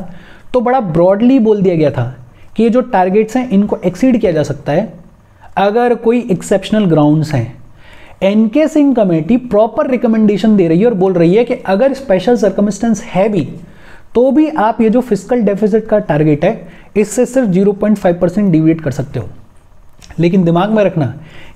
तो बड़ा ब्रॉडली बोल दिया गया था कि ये जो टारगेट्स हैं इनको एक्सीड किया जा सकता है अगर कोई एक्सेप्शनल ग्राउंड्स हैं। NK Singh committee proper recommendation दे रही है और बोल रही है कि अगर स्पेशल सर्कमस्टेंस है भी तो भी आप ये जो फिस्कल डेफिसिट का टारगेट है इससे सिर्फ 0.5% डिविएट कर सकते हो। लेकिन दिमाग में रखना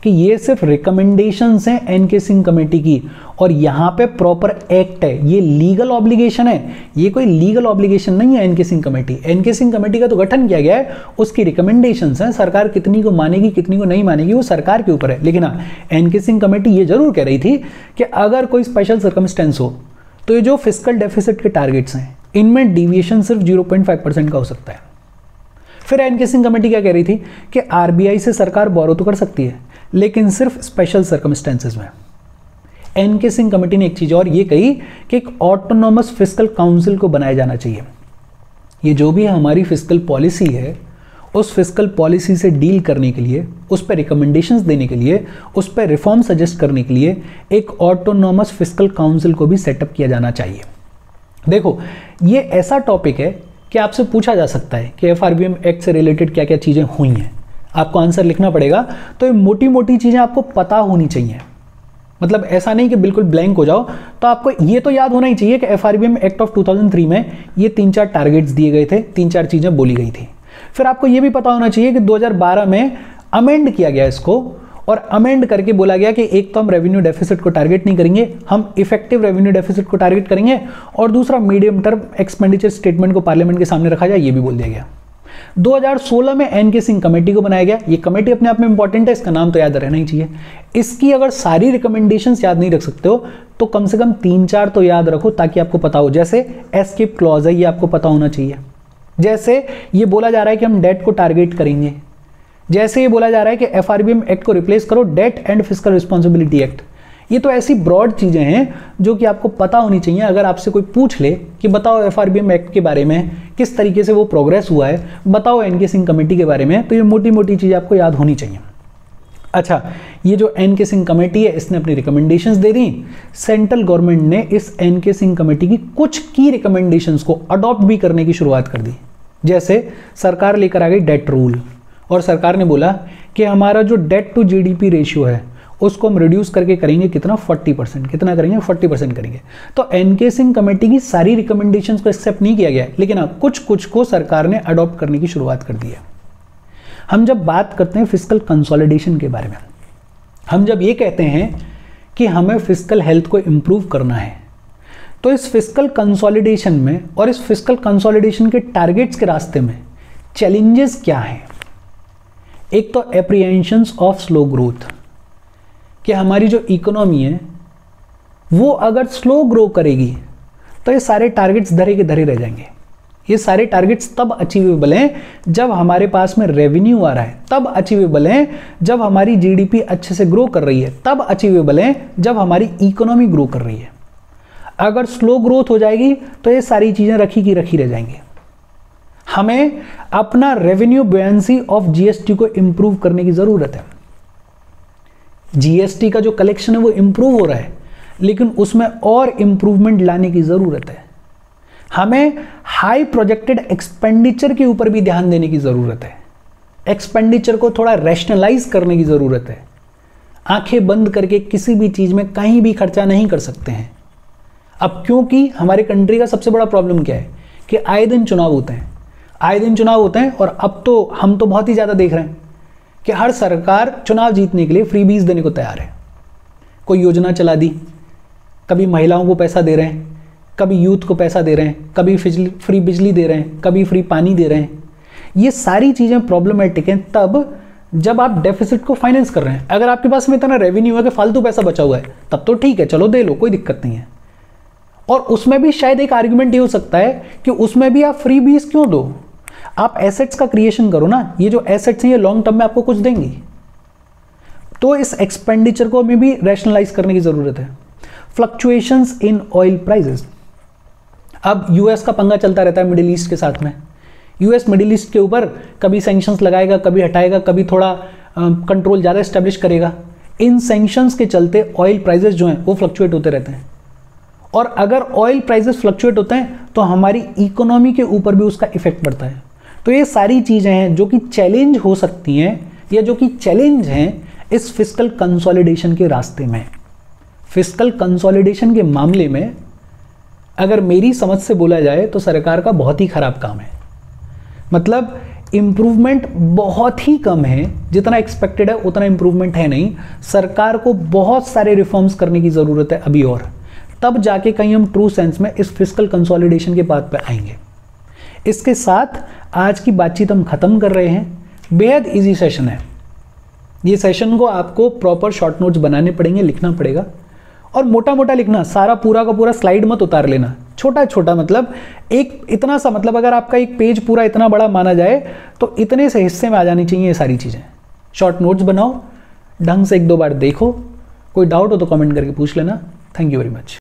कि ये सिर्फ रिकमेंडेशंस हैं एनके सिंह कमेटी की, और यहाँ पे प्रॉपर एक्ट है, ये लीगल ऑब्लिगेशन है, ये कोई लीगल ऑब्लिगेशन नहीं है NK Singh committee. NK Singh committee का तो गठन किया गया है, उसकी रिकमेंडेशंस हैं, सरकार कितनी को मानेगी कितनी को नहीं मानेगी वो सरकार के ऊपर है। लेकिन हाँ, एनके सिंह कमेटी ये जरूर कह रही थी कि अगर कोई स्पेशल सर्कमस्टेंस हो तो ये जो फिस्कल डेफिसिट के टारगेट्स हैं इनमें डिविएशन सिर्फ 0.5% का हो सकता है। फिर एनके सिंह कमेटी क्या कह रही थी कि आरबीआई से सरकार बोरो तो कर सकती है लेकिन सिर्फ स्पेशल सर्कमस्टेंसेस में। एनके सिंह कमेटी ने एक चीज और ये कही कि एक ऑटोनॉमस फिस्कल काउंसिल को बनाया जाना चाहिए। ये जो भी हमारी फिस्कल पॉलिसी है उस फिस्कल पॉलिसी से डील करने के लिए, उस पर रिकमेंडेशंस देने के लिए, उस पर रिफॉर्म सजेस्ट करने के लिए एक ऑटोनॉमस फिस्कल काउंसिल को भी सेटअप किया जाना चाहिए। देखो ये ऐसा टॉपिक है कि आपसे पूछा जा सकता है कि एफआरबीएम एक्ट से रिलेटेड क्या क्या चीज़ें हुई हैं, आपको आंसर लिखना पड़ेगा। तो ये मोटी मोटी चीज़ें आपको पता होनी चाहिए, मतलब ऐसा नहीं कि बिल्कुल ब्लैंक हो जाओ। तो आपको ये तो याद होना ही चाहिए कि एफआरबीएम एक्ट ऑफ 2003 में ये 3-4 टारगेट्स दिए गए थे, 3-4 चीज़ें बोली गई थी। फिर आपको ये भी पता होना चाहिए कि 2012 में अमेंड किया गया इसको, और अमेंड करके बोला गया कि एक तो हम रेवेन्यू डेफिसिट को टारगेट नहीं करेंगे, हम इफेक्टिव रेवेन्यू डेफिसिट को टारगेट करेंगे, और दूसरा मीडियम टर्म एक्सपेंडिचर स्टेटमेंट को पार्लियामेंट के सामने रखा जाए, ये भी बोल दिया गया। 2016 में एनके सिंह कमेटी को बनाया गया। ये कमेटी अपने आप में इंपॉर्टेंट है, इसका नाम तो याद रहना ही चाहिए। इसकी अगर सारी रिकमेंडेशंस याद नहीं रख सकते हो तो कम से कम 3-4 तो याद रखो, ताकि आपको पता हो। जैसे एस्केप क्लॉज है, ये आपको पता होना चाहिए। जैसे ये बोला जा रहा है कि हम डेट को टारगेट करेंगे, जैसे ये बोला जा रहा है कि एफआरबीएम एक्ट को रिप्लेस करो debt and fiscal responsibility act. ये तो ऐसी ब्रॉड चीजें हैं जो कि आपको पता होनी चाहिए। अगर आपसे कोई पूछ ले कि बताओ एफआरबीएम एक्ट के बारे में किस तरीके से वो प्रोग्रेस हुआ है, बताओ एनके सिंह कमेटी के बारे में, तो ये मोटी मोटी चीज़ आपको याद होनी चाहिए। अच्छा, ये जो एनके सिंह कमेटी है इसने अपनी रिकमेंडेशंस दे दी। सेंट्रल गवर्नमेंट ने इस एनके सिंह कमेटी की कुछ की रिकमेंडेशंस को अडॉप्ट भी करने की शुरुआत कर दी। जैसे सरकार लेकर आ गई डेट रूल, और सरकार ने बोला कि हमारा जो डेट टू जीडीपी रेशियो है उसको हम रिड्यूस करके करेंगे कितना, 40%। कितना करेंगे, 40% करेंगे। तो एनके सिंह कमेटी की सारी रिकमेंडेशंस को एक्सेप्ट नहीं किया गया, लेकिन हाँ कुछ कुछ को सरकार ने अडॉप्ट करने की शुरुआत कर दी है। हम जब बात करते हैं फिस्कल कंसोलिडेशन के बारे में, हम जब ये कहते हैं कि हमें फिस्कल हेल्थ को इंप्रूव करना है, तो इस फिस्कल कंसोलिडेशन में और इस फिस्कल कंसोलिडेशन के टारगेट्स के रास्ते में चैलेंजेस क्या हैं। एक तो एप्रीहेंशंस ऑफ स्लो ग्रोथ, कि हमारी जो इकोनॉमी है वो अगर स्लो ग्रो करेगी तो ये सारे टारगेट्स धरे के धरे रह जाएंगे। ये सारे टारगेट्स तब अचीवेबल हैं जब हमारे पास में रेवेन्यू आ रहा है, तब अचीवेबल हैं जब हमारी जीडीपी अच्छे से ग्रो कर रही है, तब अचीवेबल हैं जब हमारी इकोनॉमी ग्रो कर रही है। अगर स्लो ग्रोथ हो जाएगी तो ये सारी चीज़ें रखी की रखी रह जाएंगी। हमें अपना रेवेन्यू बुयांसी ऑफ जीएसटी को इंप्रूव करने की ज़रूरत है। जीएसटी का जो कलेक्शन है वो इंप्रूव हो रहा है, लेकिन उसमें और इंप्रूवमेंट लाने की ज़रूरत है। हमें हाई प्रोजेक्टेड एक्सपेंडिचर के ऊपर भी ध्यान देने की ज़रूरत है। एक्सपेंडिचर को थोड़ा रैशनलाइज करने की ज़रूरत है। आंखें बंद करके किसी भी चीज़ में कहीं भी खर्चा नहीं कर सकते हैं। अब क्योंकि हमारे कंट्री का सबसे बड़ा प्रॉब्लम क्या है कि आए दिन चुनाव होते हैं, आए दिन चुनाव होते हैं, और अब तो हम तो बहुत ही ज़्यादा देख रहे हैं कि हर सरकार चुनाव जीतने के लिए फ्रीबीज देने को तैयार है। कोई योजना चला दी, कभी महिलाओं को पैसा दे रहे हैं, कभी यूथ को पैसा दे रहे हैं, कभी फ्री बिजली दे रहे हैं, कभी फ्री पानी दे रहे हैं। ये सारी चीज़ें प्रॉब्लमेटिक हैं तब जब आप डेफिसिट को फाइनेंस कर रहे हैं। अगर आपके पास में इतना रेवेन्यू है कि फालतू पैसा बचा हुआ है तब तो ठीक है, चलो दे लो, कोई दिक्कत नहीं है। और उसमें भी शायद एक आर्ग्यूमेंट ये हो सकता है कि उसमें भी आप फ्री बीज क्यों दो, आप एसेट्स का क्रिएशन करो ना। ये जो एसेट्स हैं ये लॉन्ग टर्म में आपको कुछ देंगी। तो इस एक्सपेंडिचर को में भी रैशनलाइज करने की जरूरत है। फ्लक्चुएशंस इन ऑयल प्राइसेस, अब यूएस का पंगा चलता रहता है मिडिल ईस्ट के साथ में। यूएस मिडिल ईस्ट के ऊपर कभी सैंक्शंस लगाएगा, कभी हटाएगा, कभी थोड़ा कंट्रोल ज़्यादा एस्टेब्लिश करेगा। इन सैंक्शंस के चलते ऑयल प्राइसेस जो हैं वो फ्लक्चुएट होते रहते हैं, और अगर ऑयल प्राइसेस फ्लक्चुएट होते हैं तो हमारी इकोनॉमी के ऊपर भी उसका इफेक्ट पड़ता है। तो ये सारी चीज़ें हैं जो कि चैलेंज हो सकती हैं, या जो कि चैलेंज हैं इस फिस्कल कंसोलिडेशन के रास्ते में। फिस्कल कंसोलिडेशन के मामले में अगर मेरी समझ से बोला जाए तो सरकार का बहुत ही खराब काम है। मतलब इम्प्रूवमेंट बहुत ही कम है, जितना एक्सपेक्टेड है उतना इम्प्रूवमेंट है नहीं। सरकार को बहुत सारे रिफॉर्म्स करने की ज़रूरत है अभी, और तब जाके कहीं हम ट्रू सेंस में इस फिस्कल कंसोलिडेशन के बात पे आएंगे। इसके साथ आज की बातचीत हम ख़त्म कर रहे हैं। बेहद इजी सेशन है ये। सेशन को आपको प्रॉपर शॉर्ट नोट्स बनाने पड़ेंगे, लिखना पड़ेगा, और मोटा मोटा लिखना, सारा पूरा का पूरा स्लाइड मत उतार लेना, छोटा छोटा। मतलब एक इतना सा, मतलब अगर आपका एक पेज पूरा इतना बड़ा माना जाए तो इतने से हिस्से में आ जानी चाहिए ये सारी चीज़ें। शॉर्ट नोट्स बनाओ, ढंग से 1-2 बार देखो, कोई डाउट हो तो कमेंट करके पूछ लेना। Thank you very much.